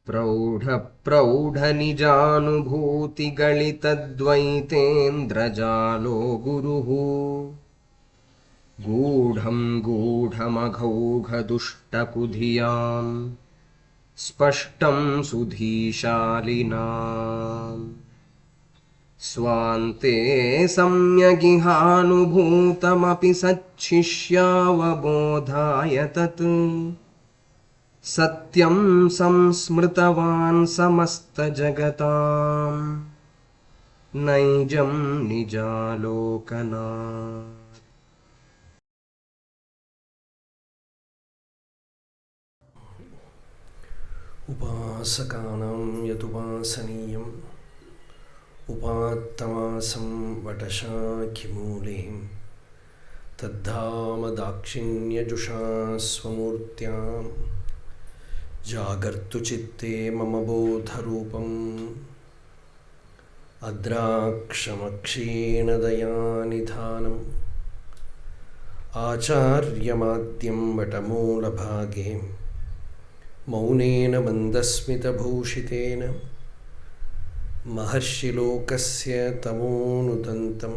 प्रौढप्रौढनिजानुभूतिगलितद्वैतेन्द्रजालो गुरुः गूढं गूढमघौघदुष्टकुधियाम् स्पष्टं सुधीशालिनाम् स्वान्ते सम्यगिहानुभूतमपि सच्छिष्यावबोधाय तत् सत्यं संस्मृतवान् समस्तजगतां नैजं निजालोकनात्। उपासकानां यदुपासनीयम् उपात्तमासं वटशाखिमूले तद्धाम दाक्षिण्यजुषा स्वमूर्त्यां जागर्तु चित्ते मम बोधरूपम् अद्राक्षमक्षीण दयानिधानम् आचार्यमाद्यं वटमूलभागे मौनेन मन्दस्मितभूषितेन महर्षिलोकस्य तमोनुदन्तं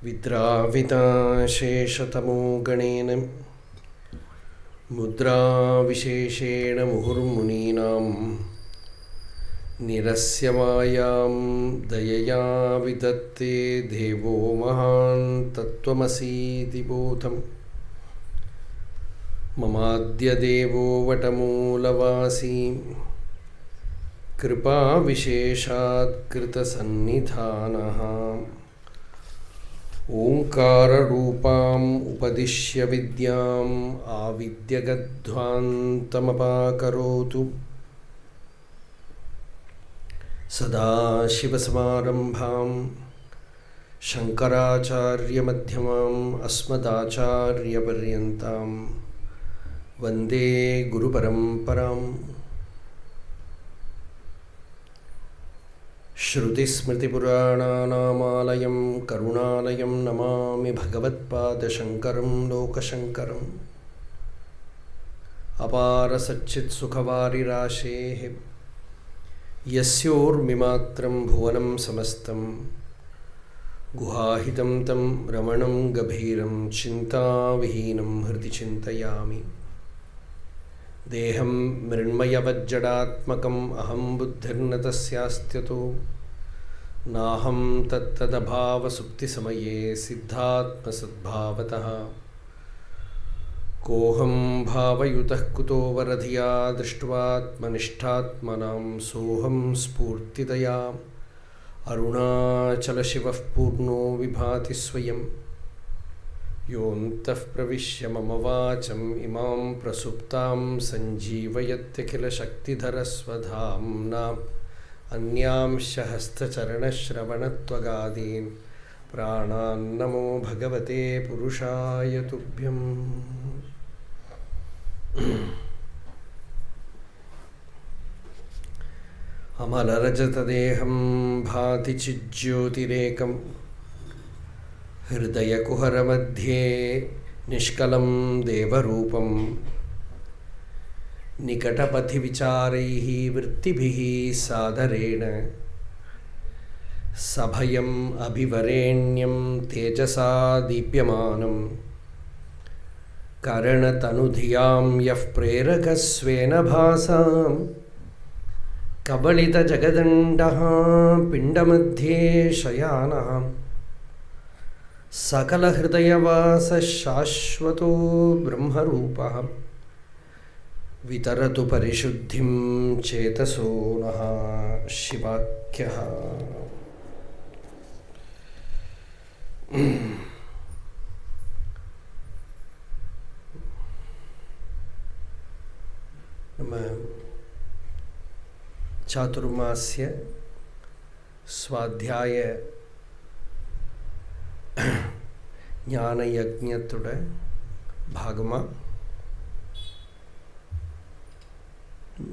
विद्राविताशेषतमो गणेन मुद्राविशेषेण मुहुर्मुनीनां निरस्य मायां दयया विदत्ते देवो महान् तत्त्वमसीति बोधम् ममाद्यदेवो वटमूलवासी कृपाविशेषात्कृतसन्निधानः ओङ्काररूपाम् उपदिश्य विद्याम् आविद्यगध्वान्तमपाकरोतु सदाशिवसमारम्भां शङ्कराचार्यमध्यमाम् अस्मदाचार्यपर्यन्तां वन्दे गुरुपरम्पराम्। श्रुतिस्मृतिपुराणानामालयं करुणालयं नमामि भगवत्पादशङ्करं लोकशङ्करम्। अपारसच्चित्सुखवारिराशेः यस्योर्मिमात्रं भुवनं समस्तं गुहाहितं तं रमणं गभीरं चिन्ताविहीनं हृदि चिन्तयामि। देहं मृण्मयवज्जडात्मकम् अहं बुद्धिर्न तस्यास्त्यतो नाहं तत्तदभावसुप्तिसमये सिद्धात्मसद्भावतः कोऽहं भावयुतः कुतो वरधिया दृष्ट्वात्मनिष्ठात्मनां सोऽहं स्फूर्तितया अरुणाचलशिवः पूर्णो विभाति स्वयं योऽन्तः प्रविश्य मम वाचम् इमां प्रसुप्तां सञ्जीवयत्यखिलशक्तिधरस्वधाम्ना अन्यांश हस्तचरणश्रवणत्वगादीन् प्राणान्नमो भगवते पुरुषाय तुभ्यम्। अमलरजतदेहं भाति चिज्योतिरेकम् हृदयकुहरमध्ये निष्कलं देवरूपं निकटपथिविचारैः वृत्तिभिः सादरेण सभयम् अभिवरेण्यं तेजसा दीप्यमानं करणतनुधियां यः प्रेरकस्वेन भासां कबलितजगदण्डः पिण्डमध्ये शयानः सकलहृदयवासः शाश्वतो ब्रह्मरूपः वितरतु परिशुद्धिं चेतसो नः शिवाख्यः। நம்ம சாதுர்மாஸ்ய ஸ்வாத்தியாய ஞான யஜ்ஞத்தோட பாகமாக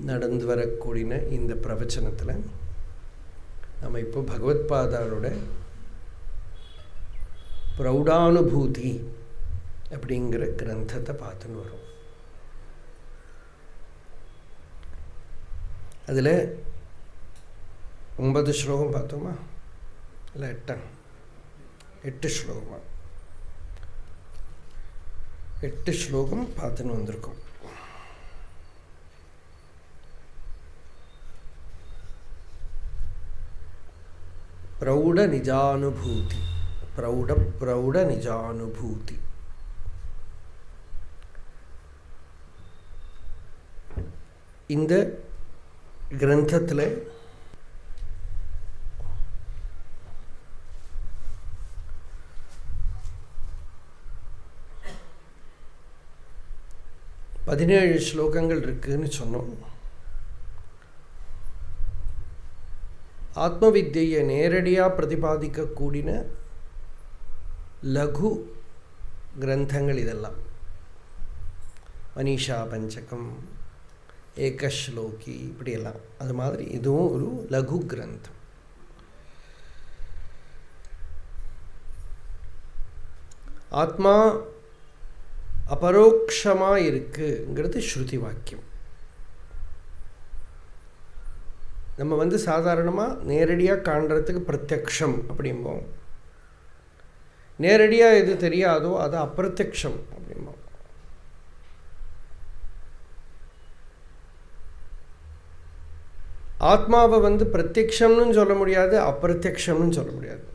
நடந்து வரக்கூடிய இந்த பிரவச்சனத்தில் நம்ம இப்போ பகவத்பாதாரோட பிரௌடானுபூதி அப்படிங்கிற கிரந்தத்தை பார்த்துன்னு வரோம். அதில் 9 ஸ்லோகம் பார்த்தோமா? இல்லை 8 ஸ்லோகமா? 8 ஸ்லோகம் பார்த்துன்னு வந்திருக்கோம். பிரௌಢ நிஜானுபூதி, பிரௌಢ நிஜானுபூதி. இந்த கிரந்தத்தில் பதினேழு ஸ்லோகங்கள் இருக்குன்னு சொன்னோம். ஆத்ம வித்யை நேரடியாக பிரதிபாதிக்கக்கூடின லகு கிரந்தங்கள் இதெல்லாம். மனிஷா பஞ்சகம், ஏகஸ்லோகி, இப்படியெல்லாம். அது மாதிரி இதுவும் ஒரு லகு கிரந்தம். ஆத்மா அபரோக்ஷமாக இருக்குங்கிறது ஸ்ருதி வாக்கியம். நம்ம சாதாரணமாக நேரடியாக காண்றதுக்கு பிரத்யக்ஷம் அப்படிம்போம். நேரடியாக எது தெரியாதோ அது அப்பிரத்யக்ஷம் அப்படிம்போம். ஆத்மாவை பிரத்யக்ஷம்னு சொல்ல முடியாது, அப்பிரத்யக்ஷம்னு சொல்ல முடியாது.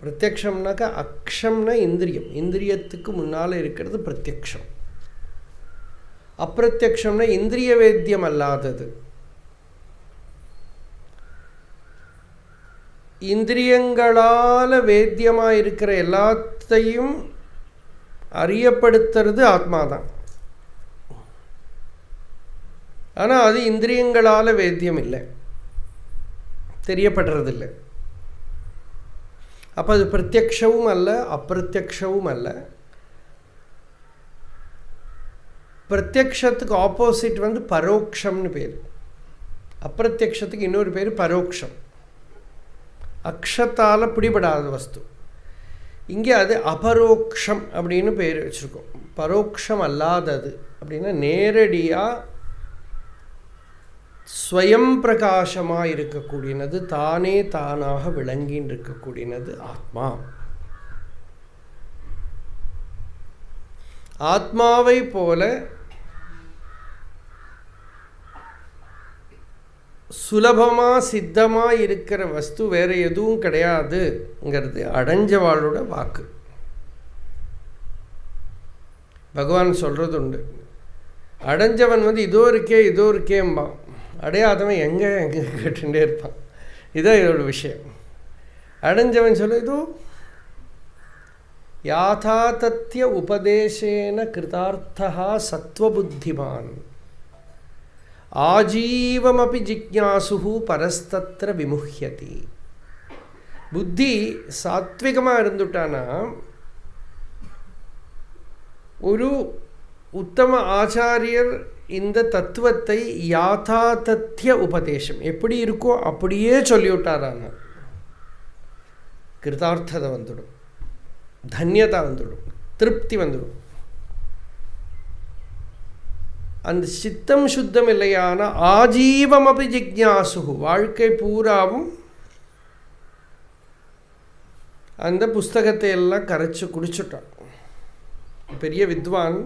பிரத்யக்ஷம்னாக்கா அக்ஷம்னா இந்திரியம், இந்திரியத்துக்கு முன்னால் இருக்கிறது பிரத்யக்ஷம். அப்பிரத்யக்ஷம்னா இந்திரிய வேத்தியம் அல்லாதது. இந்திரியங்களால் வேத்தியமாக இருக்கிற எல்லாத்தையும் அறியப்படுத்துறது ஆத்மாதான். ஆனால் அது இந்திரியங்களால் வேத்தியம் இல்லை, தெரியப்படுறதில்லை. அப்போ அது பிரத்யக்ஷவும் அல்ல, அப்பிரத்யக்ஷவும் அல்ல. பிரத்யக்ஷத்துக்கு ஆப்போசிட் பரோக்ஷம்னு பேர். அப்பிரத்யக்ஷத்துக்கு இன்னொரு பேர் பரோக்ஷம். அக்ஷத்தால் பிடிபடாத வஸ்து. இங்கே அது அபரோக்ஷம் அப்படின்னு பேர் வச்சுருக்கோம். பரோக்ஷம் அல்லாதது அப்படின்னா நேரடியாக ஸ்வயம் பிரகாசமாக இருக்கக்கூடியது, தானே தானாக விளங்கின்னு இருக்கக்கூடியது ஆத்மா. ஆத்மாவை போல சுலபமாக சித்தமாக இருக்கிற வஸ்து வேறு எதுவும் கிடையாதுங்கிறது அடைஞ்சவாளோட வாக்கு. பகவான் சொல்கிறது உண்டு. அடைஞ்சவன் இதோ இருக்கேம்பான், அடையாதவன் எங்கே கேட்டுட்டே இருப்பான். இதுதான் இதோட விஷயம். அடைஞ்சவன் சொல்ல இதோ யாதாதத்ய உபதேசேன கிருதார்த்தா சத்வபுத்திமான் ஆஜீவமபி ஜிக்ஞாசு பரஸ்தத்ர விமுஹ்யதி. புத்தி சாத்விகமாக இருந்துட்டானா ஒரு உத்தம ஆச்சாரியர் இந்த தத்துவத்தை யாதாதத்ய உபதேசம் எப்படி இருக்கோ அப்படியே சொல்லிவிட்டாரான கிருதார்த்ததை வந்துடும், தன்யதா வந்துடும், திருப்தி வந்துடும். அந்த சித்தம் சுத்தம் இல்லையான ஆஜீவம் அப்படி ஜிக்ஞாசு, வாழ்க்கை பூராவும் அந்த புஸ்தகத்தை எல்லாம் கரைச்சி குடிச்சுட்டான். பெரிய வித்வான்,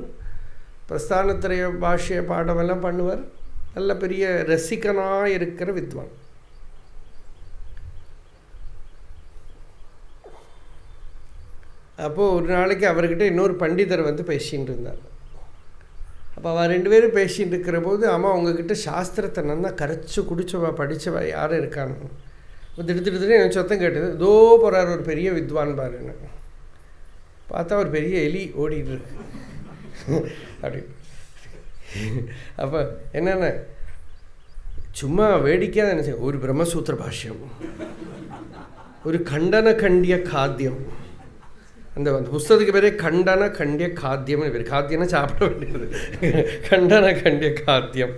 பிரஸ்தானத்திரைய பாஷ்ய பாடமெல்லாம் பண்ணுவார், நல்ல பெரிய ரசிகனாக இருக்கிற வித்வான். அப்போது ஒரு நாளைக்கு அவர்கிட்ட இன்னொரு பண்டிதர் பேசிகிட்டு இருந்தார். அப்போ அவள் 2 பேரும் பேசிகிட்டு இருக்கிற போது, அம்மா உங்ககிட்ட சாஸ்திரத்தை நல்லா கரைச்சி குடிச்சவா படித்தவா யாரும் இருக்கான்னு திடுத்திட்டு எனக்கு சத்தம் கேட்டது. இதோ போகிறார் ஒரு பெரிய வித்வான் பாருன்னு. பார்த்தா ஒரு பெரிய எலி ஓடிட்டு இருக்கு அப்படி. அப்போ என்னென்ன சும்மா வேடிக்கையாக நினச்சேன். ஒரு பிரம்மசூத்திர பாஷ்யம், ஒரு கண்டன கண்டிய காத்தியம். அந்த புஸ்தகத்துக்கு பேரே கண்டன கண்டிய காத்தியம்னு பேர். காத்தியம்னா சாப்பிட வேண்டியது. கண்டன கண்டிய காத்தியம்,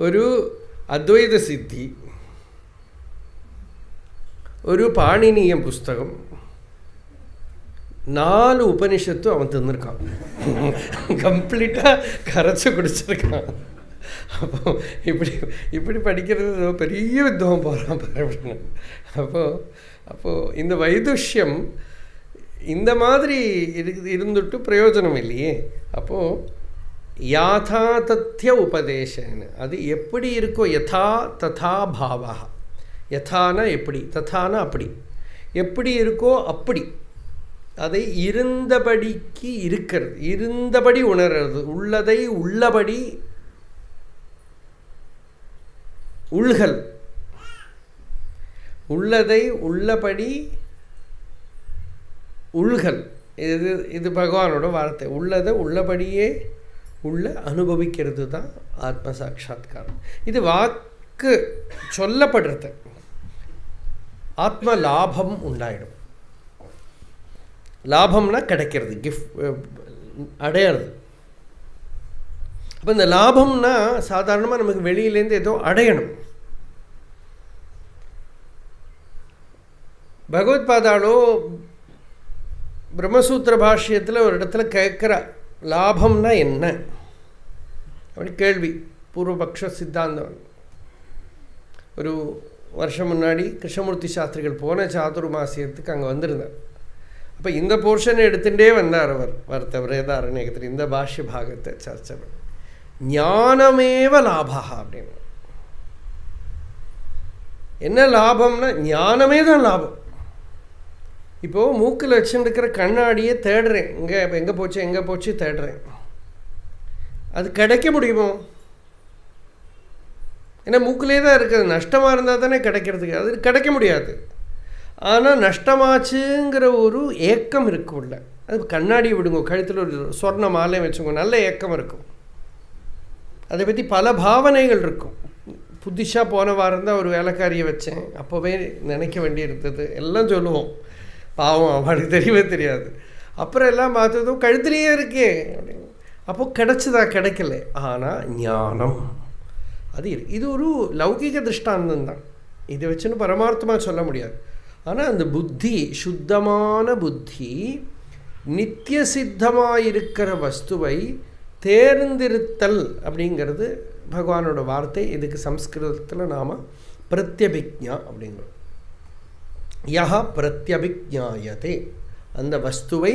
ஒரு அத்வைத சித்தி, ஒரு பாணினிய புஸ்தகம், 4 உபனிஷத்தும் அவன் தின்னுருக்கான். கம்ப்ளீட்டாக கரைச்சி குடிச்சிருக்கான். அப்போ இப்படி படிக்கிறது பெரிய வித்வம் போகிறான் அப்படின்னு. அப்போது இந்த வைதுஷ்யம் இந்த மாதிரி இருந்துட்டு பிரயோஜனம் இல்லையே. அப்போது யாதா தத்ய உபதேசன்னு, அது எப்படி இருக்கோ, யதா ததா பாவா, யதானா எப்படி, ததானா அப்படி, எப்படி இருக்கோ அப்படி அதை இருந்தபடிக்கு இருக்கிறது, இருந்தபடி உணர்றது, உள்ளதை உள்ளபடி உள்கள், உள்ளதை உள்ளபடி உள்கள். இது பகவானோட வார்த்தை. உள்ளதை உள்ளபடியே உள்ள அனுபவிக்கிறது தான் ஆத்ம சாட்சா்காரம். இது வாக்கு சொல்லப்படுறது. ஆத்ம லாபம் உண்டாயிடும். லாபம்னா கிடைக்கிறது, கிஃப்ட் அடையிறது. அப்போ இந்த லாபம்னா சாதாரணமாக நமக்கு வெளியிலேருந்து ஏதோ அடையணும். பகவத்பாதாலோ பிரம்மசூத்திர பாஷ்யத்தில் ஒரு இடத்துல கேட்குற லாபம்னா என்ன அப்படி கேள்வி. பூர்வபக்ஷ சித்தாந்தம். ஒரு வருஷம் முன்னாடி கிருஷ்ணமூர்த்தி சாஸ்திரிகள் போன சாதுர்மாசியத்துக்கு அங்கே வந்திருந்தார். அப்போ இந்த போர்ஷனை எடுத்துகிட்டே வந்தார் அவர் வேதாரண்யத்தில் இந்த பாஷ்ய பாகத்தை சர்ச்சை பண்ண. ஞானமேவ லாபா அப்படின்னு. என்ன லாபம்னா ஞானமே தான் லாபம். இப்போது மூக்கில் வச்சுருக்கிற கண்ணாடியை தேடுறேன், எங்கே போச்சு தேடுறேன். அது கிடைக்க முடியுமோ? ஏன்னா மூக்கிலே தான் இருக்குது. நஷ்டமாக இருந்தால் தானே கிடைக்கிறதுக்கு. அது கிடைக்க முடியாது. ஆனால் நஷ்டமாச்சுங்கிற ஒரு ஏக்கம் இருக்கும் உள்ள. அது கண்ணாடி விடுங்க, கழுத்தில் ஒரு சொர்ண மாலை வச்சுக்கோ, நல்ல ஏக்கம் இருக்கும். அதை பற்றி பல பாவனைகள் இருக்கும். புதுசாக போன வாரம் தான் ஒரு வேலைக்காரியை வச்சேன், அப்போவே நினைக்க வேண்டியிருந்தது எல்லாம் சொல்லுவோம். பாவம், அவனுக்கு தெரியவே தெரியாது. அப்புறம் எல்லாம் பார்த்ததும் கழுத்துலேயே இருக்கே அப்படின்னு. அப்போது கிடச்சதா? கிடைக்கல. ஆனால் ஞானம் அது இது ஒரு லௌகிக திருஷ்டாந்தம் தான். இதை வச்சுன்னு பரமார்த்தமாக சொல்ல முடியாது. ஆனால் அந்த புத்தி, சுத்தமான புத்தி, நித்திய சித்தமாயிருக்கிற வஸ்துவை தேர்ந்திருத்தல் அப்படிங்கிறது பகவானோட வார்த்தை. இதுக்கு சம்ஸ்கிருதத்தில் நாம் பிரத்யபிக்ஞா அப்படிங்கிறோம். யஹ பிரத்யபிக்ஞாயதே, அந்த வஸ்துவை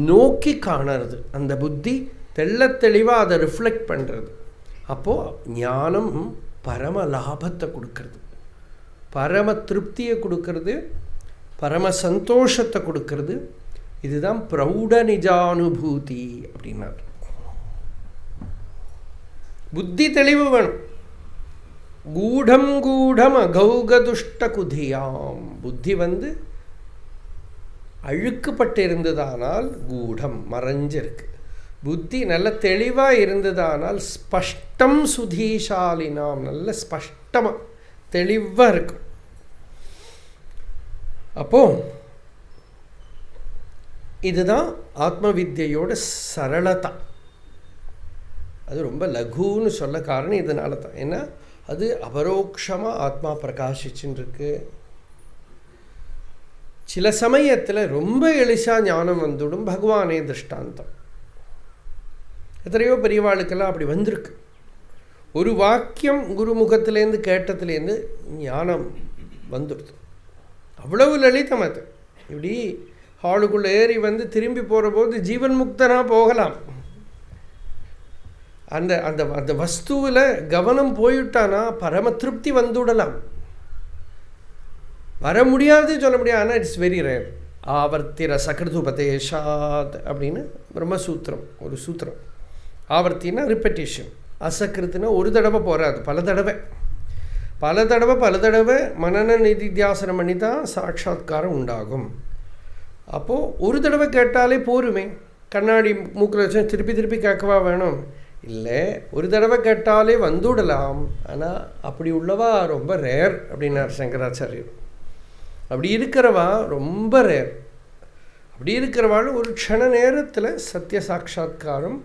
நோக்கி காணறது. அந்த புத்தி தெள்ள தெளிவாக அதை ரிஃப்ளெக்ட் பண்ணுறது. அப்போது ஞானம் பரம லாபத்தை கொடுக்கறது, பரம திருப்தியை கொடுக்கறது, பரம சந்தோஷத்தை கொடுக்கறது. இதுதான் பிரௌட நிஜானுபூதி அப்படின்னார். புத்தி தெளிவு வேணும். கூடம் கூடம் அகௌகதுஷ்ட குதியாம். புத்தி அழுக்குப்பட்டு இருந்ததானால் கூடம் மறைஞ்சிருக்கு. புத்தி நல்ல தெளிவாக இருந்ததானால் ஸ்பஷ்டம் சுதீஷாலினாம், நல்ல ஸ்பஷ்டமாக தெளிவாக இருக்கும். அப்போது இதுதான் ஆத்ம வித்யோட சரளதா. அது ரொம்ப லகுன்னு சொல்ல காரணம் இதனால தான். ஏன்னா அது அபரோக்ஷமாக ஆத்மா பிரகாசிச்சுன்னு இருக்கு. சில சமயத்தில் ரொம்ப எளிசா ஞானம் வந்துடும். பகவானே திருஷ்டாந்தம். எத்தனையோ பெரியவாளுக்கெல்லாம் அப்படி வந்திருக்கு. ஒரு வாக்கியம் குருமுகத்திலேருந்து கேட்டதுலேருந்து ஞானம் வந்துடுது. அவ்வளவு லலிதம் அது. இப்படி ஹாலுக்குள்ளே ஏறி திரும்பி போகிற போது ஜீவன் முக்தனாக போகலாம். அந்த அந்த அந்த வஸ்துவில் கவனம் போயிட்டானா பரம திருப்தி வந்துவிடலாம். வர முடியாது சொல்ல முடியாது. ஆனால் இட்ஸ் வெரி ரேர். ஆவர்த்திர சகிருதுபதேஷாத் அப்படின்னு பிரம்மசூத்திரம் ஒரு சூத்திரம். ஆவர்த்தின்னா ரிப்பெட்டிஷன், அசகிருத்துனா ஒரு தடவை போகாது, பல தடவை மனன நிதித்தியாசனம் பண்ணி தான் சாட்சாத்காரம் உண்டாகும். அப்போது ஒரு தடவை கேட்டாலே போருமே. கண்ணாடி மூக்கில் வச்சு திருப்பி கேட்கவா வேணும்? இல்லை, ஒரு தடவை கேட்டாலே வந்துவிடலாம். ஆனால் அப்படி உள்ளவா ரொம்ப ரேர் அப்படின்னார் சங்கராச்சாரியர். அப்படி இருக்கிறவா ரொம்ப ரேர். அப்படி இருக்கிறவாள் ஒரு க்ஷண நேரத்தில் சத்திய சாட்சாத்காரம்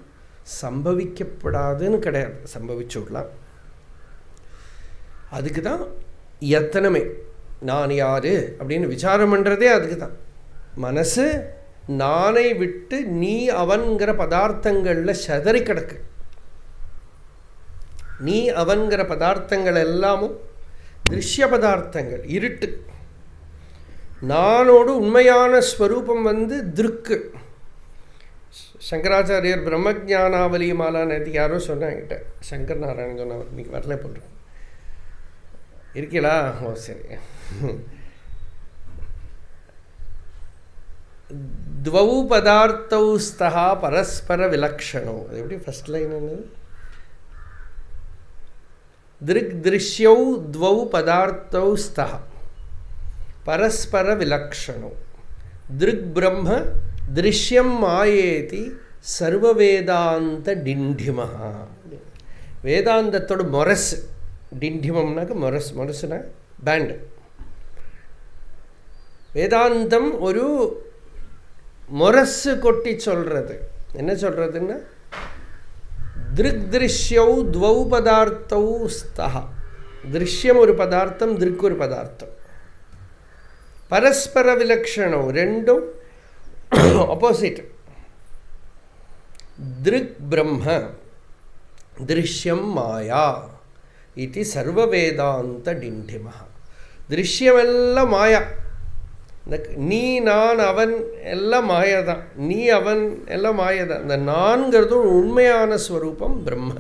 சம்பவிக்கப்படாதுன்னு கிடையாது, சம்பவிச்சுடலாம். அதுக்கு தான் எத்தனமே நான் யார் அப்படின்னு விசாரம் பண்ணுறதே அதுக்கு தான். மனசு நானை விட்டு நீ அவன்கிற பதார்த்தங்களில் சதறி கிடக்கு. நீ அவன்கிற பதார்த்தங்கள் எல்லாமும் திருஷ்ய பதார்த்தங்கள், இருட்டு. நானோடு உண்மையான ஸ்வரூபம் திருக்கு. சங்கராச்சாரியர் பிரம்மஜானாவலி மாலா நேற்றுக்கு யாரோ சொன்னாங்கிட்ட, சங்கர் நாராயணன் சொன்னவர், இன்னைக்கு வரல போடுறேன். இருக்கீங்களா? ஓ சரி. துவௌ பதார்த்தௌ ஸ்தஹா பரஸ்பர விலக்ஷணோ. அது எப்படி ஃபர்ஸ்ட் லைன் என்னது? திருக் திருஷ்யௌ துவௌ பதார்த்தௌ ஸ்தஹா பரஸ்பர விலக்ஷணோ திருக் பிரம்ம திருஷ்யம் மாயேதி சர்வ வேதாந்த டிண்டிமஹா. வேதாந்தத்தோட மொரசு. டிண்டிமம்னாக்க மொரஸ். மொரசுனா பேண்டு. வேதாந்தம் ஒரு மொரசு கொட்டி சொல்கிறது. என்ன சொல்கிறதுன்னா, திருக் திருஷ்யௌ துவௌ பதார்த்தௌ ஸ்தஹா. திருஷ்யம் ஒரு பதார்த்தம், திருக் ஒரு பதார்த்தம். பரஸ்பர விலக்ஷணம், ரெண்டும் ஆப்போசிட். திருக் பிரம்ம திருஷ்யம் மாயா இது சர்வ வேதாந்த டிண்டிமஹா. திருஷ்யமெல்லாம் மாயா. இந்த நீ நான் அவன் எல்லாம் மாயதான். நீ அவன் எல்லாம் மாயதான். இந்த நான்கிறது உண்மையான ஸ்வரூபம் பிரம்ம.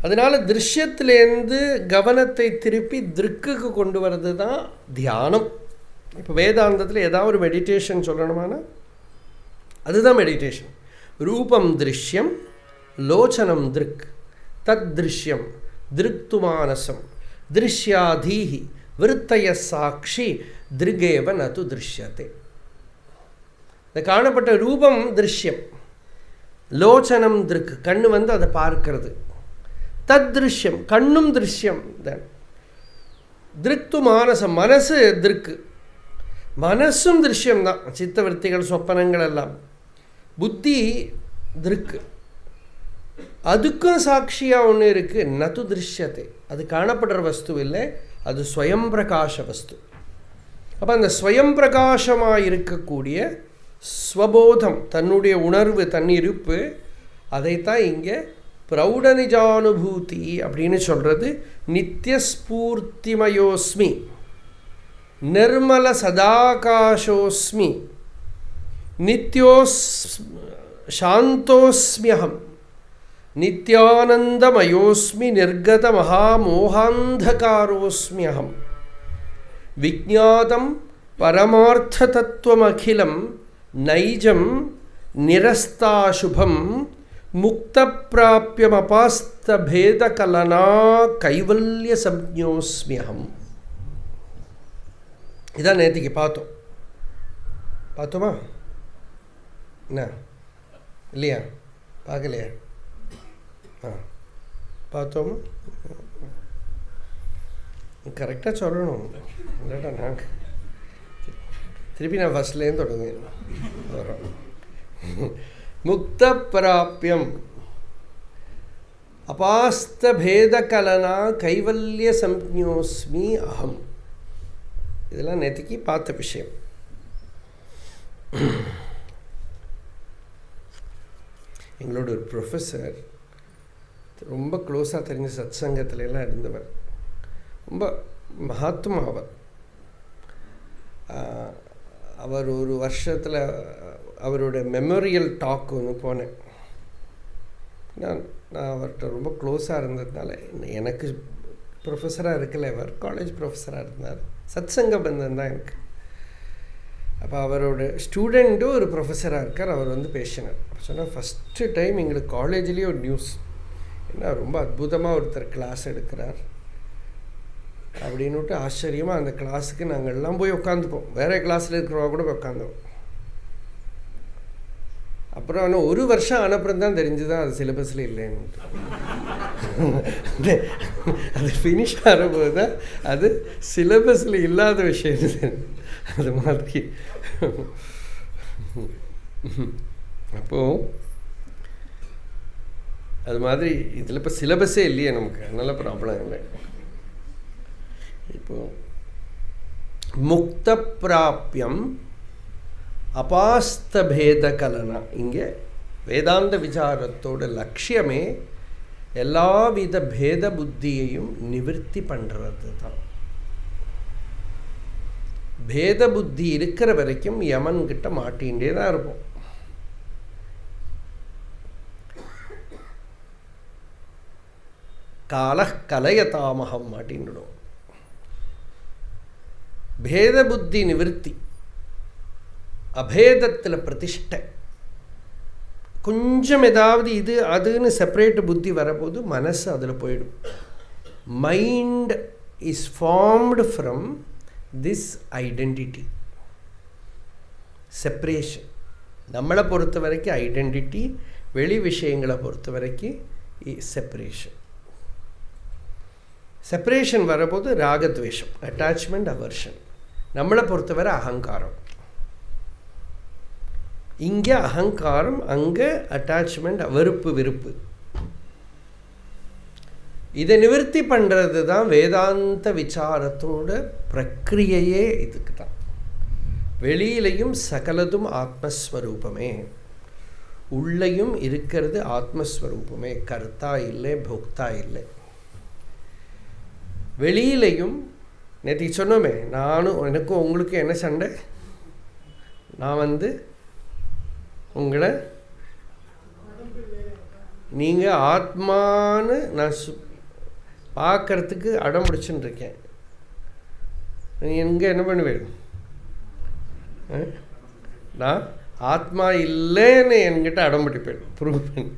அதனால திருஷ்யத்திலேருந்து கவனத்தை திருப்பி திருக்குக்கு கொண்டு வர்றது தான் தியானம். இப்போ வேதாந்தத்தில் ஏதாவது ஒரு மெடிடேஷன் சொல்லணுமானா அதுதான் மெடிடேஷன். ரூபம் திருஷ்யம், லோச்சனம் திருக், தத் திருஷ்யம் திருக்து மானசம், திருஷ்யாதீஹி விருத்தய சாட்சி திருகேவ நது திருஷ்யத்தை. இந்த காணப்பட்ட ரூபம் திருஷ்யம், லோச்சனம் திருக், கண்ணு அதை பார்க்கிறது. தத் திருஷ்யம், கண்ணும் திருஷ்யம் தான். திருக்து மானசம், மனசு திருக்கு, மனசும் திருஷ்யம்தான். சித்தவருத்திகள் சொப்பனங்கள் எல்லாம். புத்தி திருக்கு, அதுக்கும் சாட்சியாக ஒன்று இருக்குது. நது திருஷ்யத்தை, அது காணப்படுற வஸ்து இல்லை, அது ஸ்வயம் பிரகாஷ வஸ்து. அப்போ அந்த ஸ்வயம் பிரகாசமாக இருக்கக்கூடிய ஸ்வபோதம், தன்னுடைய உணர்வு, தன் இருப்பு, அதைத்தான் இங்கே பிரௌடநிஜானுபூதி அப்படின்னு சொல்கிறது. நித்தியஸ்பூர்த்திமயோஸ்மி, நிர்மல சதாகாசோஸ்மி, நித்யோஸ் சாந்தோஸ்மியகம், நித்யானந்தமயோஸ்மி, நிர்கத மகாமோகாந்தகாரோஸ்மியகம், விஜ்ஞாதம் பரமார்த்ததத்துவமகிலம் நைஜம் நிரஸ்தாசுபம் முக்தப்பிராப்யமபாஸ்தபேதகலனா கைவல்ய சம்ஞோஸ்மியகம். இதான் நேற்றுக்கு பார்த்தோமா? என்ன இல்லையா? பார்க்கலையா? பார்த்தோமா? கரெக்டாக சொல்லணும், இல்லாட்டா நாங்கள் திருப்பி நான் ஃபஸ்ட்லேருந்து தொடங்க வரோம். முக்த பிராப்யம் அபாஸ்தபேதகலனா கைவல்ய சம்ஞோஸ்மி அகம். இதெல்லாம் நேற்றுக்கு பார்த்த விஷயம். எங்களோட ஒரு ப்ரொஃபஸர், ரொம்ப க்ளோஸாக தெரிஞ்ச சத் சங்கத்துலலாம் இருந்தவர், ரொம்ப மகாத்மா அவர். அவர் ஒரு வருஷத்தில் அவரோட மெமோரியல் டாக் ஒன்று போனேன். நான் அவர்கிட்ட ரொம்ப க்ளோஸாக இருந்ததுனால, எனக்கு ப்ரொஃபஸராக இருக்கல, அவர் காலேஜ் ப்ரொஃபஸராக இருந்தார், சத் சங்க பந்தம் தான் எனக்கு. அப்போ அவரோட ஸ்டூடெண்ட்டும் ஒரு ப்ரொஃபஸராக இருக்கார். அவர் பேசினார். சொன்னால் ஃபஸ்ட்டு டைம் எங்களுக்கு காலேஜ்லேயே ஒரு நியூஸ், ஏன்னா ரொம்ப அற்புதமாக ஒருத்தர் கிளாஸ் எடுக்கிறார் அப்படின்னுட்டு ஆச்சரியமாக அந்த கிளாஸுக்கு நாங்கள் எல்லாம் போய் உட்காந்துப்போம். வேறு கிளாஸில் இருக்கிறவங்க கூட போய் உட்காந்தோம். அப்புறம் ஆனால் ஒரு வருஷம் அனுப்புறது தான் தெரிஞ்சுதான் அது சிலபஸில் இல்லைன்னு. அது ஃபினிஷ் ஆகும்போது தான் அது சிலபஸில் இல்லாத விஷயம். அது மாதிரி அப்போது அது மாதிரி இதில் இப்போ சிலபஸே இல்லையே நமக்கு, அதனால ப்ராப்ளம் இல்லை. இப்போ முக்த பிராப்யம் அபாஸ்தபேத கலனா, இங்கே வேதாந்த விசாரத்தோட லட்சியமே எல்லாவித பேத புத்தியையும் நிவர்த்தி பண்ணுறது தான். பேத புத்தி இருக்கிற வரைக்கும் யமன்கிட்ட மாட்டிகிட்டே தான் இருப்போம். கால கலையதாமகம் மாட்டின்னுடும். பேத புத்தி நிவர்த்தி, அபேதத்தில் பிரதிஷ்டை. கொஞ்சம் ஏதாவது இது அதுன்னு செப்பரேட் புத்தி வரபோது மனசு அதில் போயிடும். Mind is formed from this identity separation. நம்மளை பொறுத்த வரைக்கும் ஐடென்டிட்டி, வெளி விஷயங்களை பொறுத்த வரைக்கும் செப்பரேஷன். செப்பரேஷன் வரபோது ராகத்வேஷம், அட்டாச்மெண்ட், அவர்ஷன். நம்மளை பொறுத்தவரை அகங்காரம். இங்கே அகங்காரம், அங்கே அட்டாச்மெண்ட், வெறுப்பு, விருப்பு. இதை நிவர்த்தி பண்ணுறது தான் வேதாந்த விசாரத்தோட பிரக்ரியையே. இதுக்கு தான் வெளியிலையும் சகலதும் ஆத்மஸ்வரூபமே, உள்ளேயும் இருக்கிறது ஆத்மஸ்வரூபமே, கர்த்தா இல்லை, போக்தா இல்லை. வெளியிலையும் நேற்று சொன்னோமே, நானும் எனக்கும் உங்களுக்கு என்ன சண்டை? நான் உங்களை நீங்கள் ஆத்மான்னு நான் பார்க்கறதுக்கு அடம் பிடிச்சுன்னு இருக்கேன். நீ எங்கே என்ன பண்ணுவேன்? நான் ஆத்மா இல்லைன்னு என்கிட்ட அடம் பிடிப்பேன், ப்ரூவ் பண்ணி.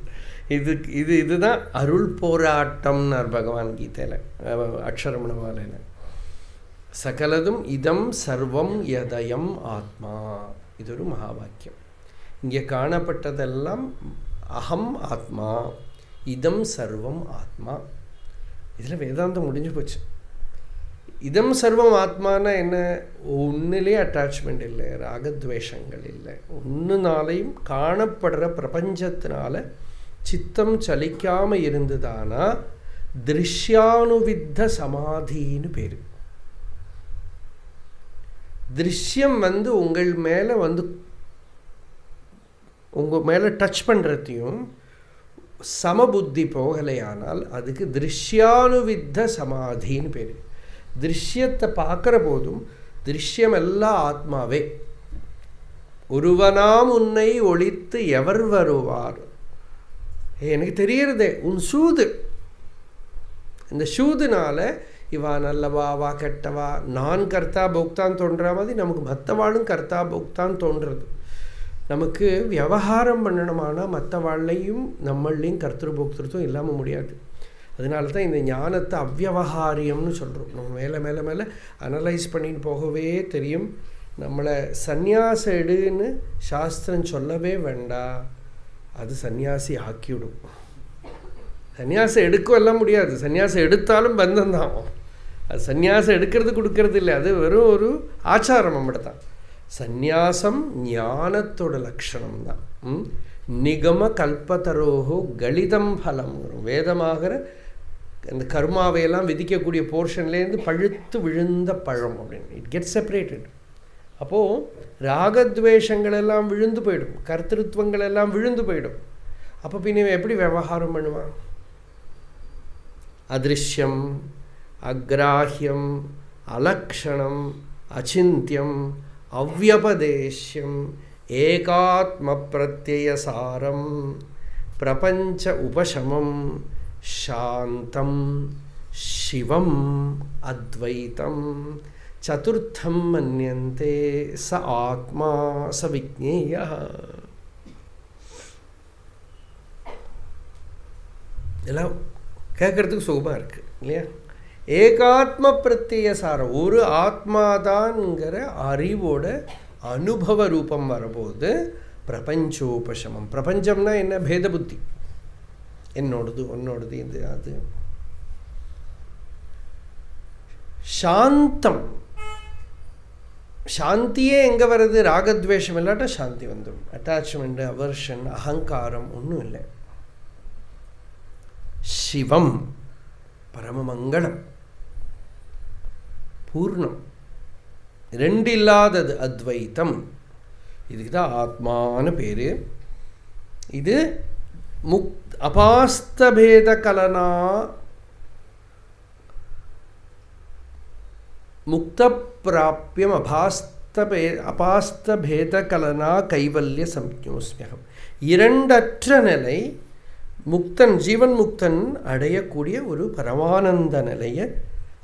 இதுதான் அருள் போராட்டம்னார் பகவான் கீதையில், அக்ஷரமணமாலையில். சகலதும் இதம் சர்வம் யதயம் ஆத்மா. இது ஒரு மகா வாக்கியம். இங்கே காணப்பட்டதெல்லாம் அகம் ஆத்மா, இதம் சர்வம் ஆத்மா. இதில் வேதாந்தம் முடிஞ்சு போச்சு. இதம் சர்வம் ஆத்மானா என்ன? ஒன்றுலேயே அட்டாச்மெண்ட் இல்லை, ராகத்வேஷங்கள் இல்லை, ஒன்றுனாலையும் காணப்படுற பிரபஞ்சத்தினால சித்தம் சலிக்காமல் இருந்ததானா திருஷ்யானுவித்த சமாதின்னு பேர். திருஷ்யம் உங்கள் மேலே உங்கள் மேலே டச் பண்ணுறதையும் சமபுத்தி போகலையானால் அதுக்கு திருஷ்யானுவித்த சமாதின்னு பேர். திருஷ்யத்தை பார்க்குற போதும் திருஷ்யம் எல்லாம் ஆத்மாவே. ஒருவனாம் உன்னை ஒழித்து எவர் வருவார்? எனக்கு தெரியறதே உன் சூது. இந்த சூதுனால இவா நல்லவா வா கெட்டவா, நான் கர்த்தா போக்தான் தோன்ற மாதிரி நமக்கு மற்றவாளும் கர்த்தா போக்தான் தோன்றுறது. நமக்கு விவகாரம் பண்ணணுமானா மற்றவாழ்லையும் நம்மளையும் கர்த்தர் போக்திருத்துவம் இல்லாமல் முடியாது. அதனால தான் இந்த ஞானத்தை அவ்வியவகாரியம்னு சொல்கிறோம். நம்ம மேலே மேலே மேலே அனலைஸ் பண்ணின்னு போகவே தெரியும். நம்மளை சந்நியாச எடுன்னு சாஸ்திரம் சொல்லவே வேண்டாம், அது சன்னியாசி ஆக்கிவிடும். சன்னியாசம் எடுக்கலாம் முடியாது, சன்னியாசம் எடுத்தாலும் பந்தம்தான். அது சன்னியாசம் எடுக்கிறது கொடுக்கறது இல்லை, அது வெறும் ஒரு ஆச்சாரம் மட்டும்தான். சந்நியாசம் ஞானத்தோட லட்சணம் தான். நிகம கல்பதரோஹோ கலிதம் பலம் வரும். வேதமாகிற அந்த கர்மாவையெல்லாம் விதிக்கக்கூடிய போர்ஷன்லேருந்து பழுத்து விழுந்த பழம் அப்படின்னு இட் கெட் செப்பரேட்டட். அப்போது ராகத்வேஷங்கள் எல்லாம் விழுந்து போயிடும், கர்த்திருவங்கள் எல்லாம் விழுந்து போயிடும். அப்போ பின்ன எப்படி விவகாரம் பண்ணுவான்? அதிருஷ்யம், அக்ராஹ்யம், அலக்ஷணம், அச்சிந்தியம், அவ்யபதேஷ்யம், ஏகாத்ம பிரத்யயசாரம், பிரபஞ்ச உபசமம், சாந்தம், சிவம், அத்வைத்தம், சதுர்த்தம் மன்யந்தே ச ஆத்மா ச விஜ்ஞேயः. இதெல்லாம் கேட்குறதுக்கு சுகமாக இருக்குது இல்லையா? ஏகாத்ம பிரத்யயசாரம், ஒரு ஆத்மாதான்ங்கிற அறிவோட அனுபவ ரூபம் வரபோது பிரபஞ்சோபசமம். பிரபஞ்சம்னா என்ன? பேத புத்தி, என்னோடது உன்னோடது இது அது. சாந்தம், சாந்தியே எங்கே வருது? ராகத்வேஷம் இல்லாட்டா சாந்தி வந்துடும். அட்டாச்மெண்ட், அவர்ஷன், அகங்காரம் ஒன்றும் இல்லை. சிவம், பரமமங்களம், பூர்ணம், ரெண்டு இல்லாதது, அத்வைத்தம். இதுக்கு தான் ஆத்மான்னு பேர். இது அபாஸ்தபேத கலனா முக்த பிராப்பியம் அபாஸ்தபேத கலனா கைவல்ய சம்யோஸ்மியகம். இரண்டற்ற நிலை முக்தன், ஜீவன் முக்தன் அடையக்கூடிய ஒரு பரமானந்த நிலையை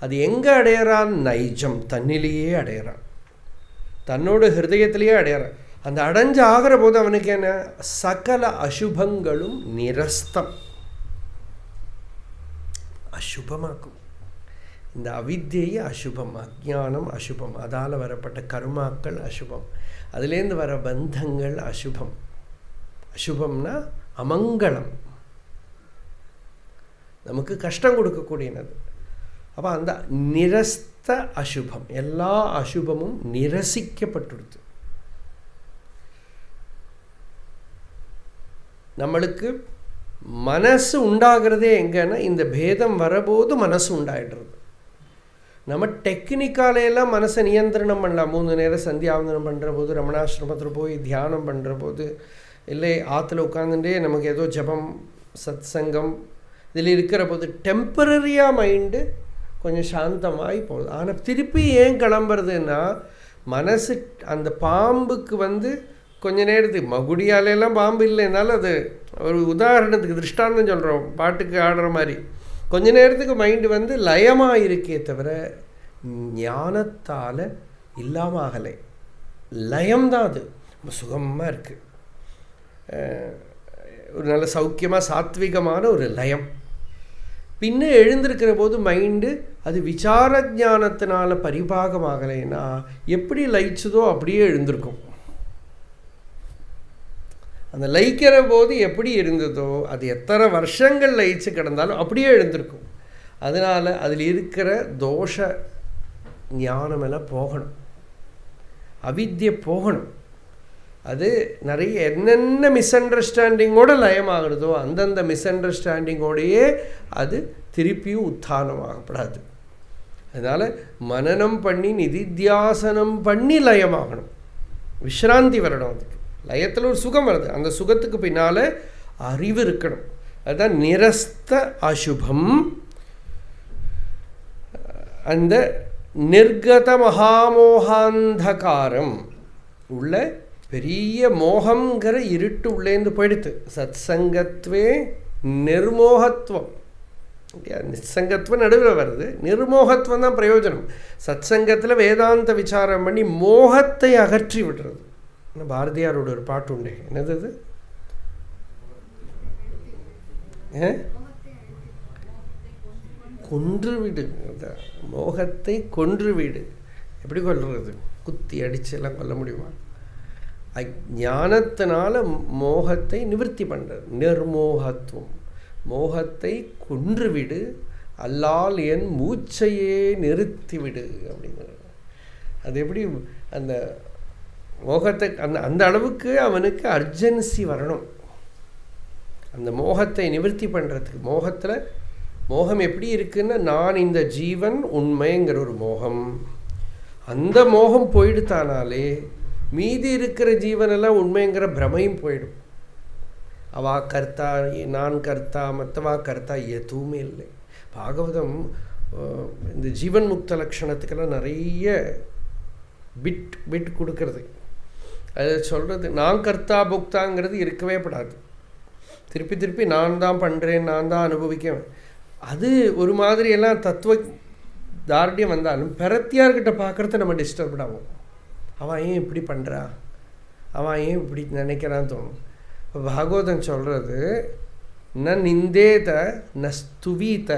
அது எங்கே அடையிறான்? நைஜம், தன்னிலேயே அடையிறான், தன்னோட ஹிருதயத்திலேயே அடையிறான். அந்த அடைஞ்சு ஆகிற போது அவனுக்கு என்ன? சகல அசுபங்களும் நிரஸ்தம், அசுபமாக்கும். இந்த அவித்யை அசுபம், அஜ்ஞானம் அசுபம், அதால் வரப்பட்ட கர்மாக்கள் அசுபம், அதுலேருந்து வர பந்தங்கள் அசுபம். அசுபம்னா அமங்கலம், நமக்கு கஷ்டம் கொடுக்கக்கூடியது. அப்போ அந்த நிரஸ்த அசுபம், எல்லா அசுபமும் நிரசிக்கப்பட்டுடுது. நம்மளுக்கு மனசு உண்டாகிறதே எங்கன்னா இந்த பேதம் வரபோது மனசு உண்டாயிடுறது. நம்ம டெக்னிக்காலையெல்லாம் மனசை நியந்திரணம் பண்ணலாம். 3 நேரம் சந்தியாவந்தனம் பண்ணுற போது, ரமணாசிரமத்தில் போய் தியானம் பண்ணுற போது, இல்லை ஆற்றுல உட்காந்துட்டே நமக்கு ஏதோ ஜபம் சத் சங்கம் இதில் இருக்கிற போது டெம்பரரியாக மைண்டு கொஞ்சம் சாந்தமாகி போகுது. ஆனால் திருப்பி ஏன் கிளம்புறதுன்னா, மனசு அந்த பாம்புக்கு கொஞ்ச நேரத்துக்கு மகுடியாலெல்லாம் பாம்பு இல்லைனாலும், அது ஒரு உதாரணத்துக்கு திருஷ்டாந்தம் சொல்கிறோம், பாட்டுக்கு ஆடுற மாதிரி, கொஞ்ச நேரத்துக்கு மைண்டு லயமாக இருக்கே தவிர ஞானத்தால் இல்லாமல் ஆகலை. லயம்தான் அது, ரொம்ப சுகமாக இருக்குது, ஒரு நல்ல சௌக்கியமாக சாத்விகமான ஒரு லயம். பின்ன எழுந்திருக்கிற போது மைண்டு அது விசார ஞானத்தினால பரிபாகமாகலைன்னா எப்படி லயிச்சதோ அப்படியே எழுந்திருக்கும். அந்த லயிக்கிற போது எப்படி இருந்ததோ அது எத்தனை வருஷங்கள் லயிச்சு கிடந்தாலும் அப்படியே எழுந்திருக்கும். அதனால் அதில் இருக்கிற தோஷ ஞானமெல்லாம் போகணும், அவித்யை போகணும். அது நிறைய என்னென்ன மிஸ் அண்டர்ஸ்டாண்டிங்கோடு லயமாகிறதோ அந்தந்த மிஸ் அண்டர்ஸ்டாண்டிங்கோடையே அது திருப்பியும் உத்தானமாகப்படாது. அதனால் மனனம் பண்ணி நிதித்தியாசனம் பண்ணி லயமாகணும், விஸ்ராந்தி வரணும். அதுக்கு லயத்தில் ஒரு சுகம் வருது, அந்த சுகத்துக்கு பின்னால் அறிவு இருக்கணும். அதுதான் நிரஸ்த அசுபம். அந்த நிர்கத மகாமோகாந்தகாரம் உள்ள பெரிய மோகங்கிற இருட்டு உள்ளேந்து போயிடுத்து. சத் சங்கத்வே நிர்மோகத்துவம், நிசங்கத்துவம் நடுவில் வருது, நிர்மோகத்துவம் தான் பிரயோஜனம். சத் சங்கத்தில் வேதாந்த விசாரம் பண்ணி மோகத்தை அகற்றி விடுறது. பாரதியாரோட ஒரு பாட்டு உண்டு, என்னது அது? கொன்றுவிடு, மோகத்தை கொன்றுவிடு. எப்படி கொல்றது? குத்தி அடிச்சு எல்லாம் கொல்ல முடியுமா? ஞானத்தினால மோகத்தை நிவர்த்தி பண்ணுறது நிர்மோகத்துவம். மோகத்தை கொன்றுவிடு, அல்லால் என் மூச்சையே நிறுத்திவிடு அப்படிங்கிறது. அது எப்படி அந்த மோகத்தை அந்த அளவுக்கு அவனுக்கு அர்ஜென்சி வரணும் அந்த மோகத்தை நிவர்த்தி பண்ணுறதுக்கு. மோகம் எப்படி இருக்குன்னா, நான் இந்த ஜீவன் உண்மைங்கிற ஒரு மோகம். அந்த மோகம் போயிடுத்தானாலே மீதி இருக்கிற ஜீவனெல்லாம் உண்மைங்கிற பிரமையும் போயிடும். அவா கர்த்தா, நான் கர்த்தா, மற்றவா கர்த்தா எதுவுமே இல்லை. பாகவதம் இந்த ஜீவன் முக்த லட்சணத்துக்கெல்லாம் நிறைய பிட் கொடுக்கறது. அது சொல்கிறது, நான் கர்த்தா புக்தாங்கிறது இருக்கவே படாது. திருப்பி திருப்பி நான் தான் பண்ணுறேன், நான் தான் அனுபவிக்கேன். அது ஒரு மாதிரியெல்லாம் தத்துவ தார்டியம் வந்தாலும் பெறத்தியார்கிட்ட பார்க்குறத நம்ம டிஸ்டர்ப்ட் ஆகும். அவன் ஏன் இப்படி பண்ணுறா, அவன் ஏன் இப்படி நினைக்கிறான்னு தோணும். இப்போ பாகவதன் சொல்கிறது, ந நிந்தேத ந ஸ்துவீத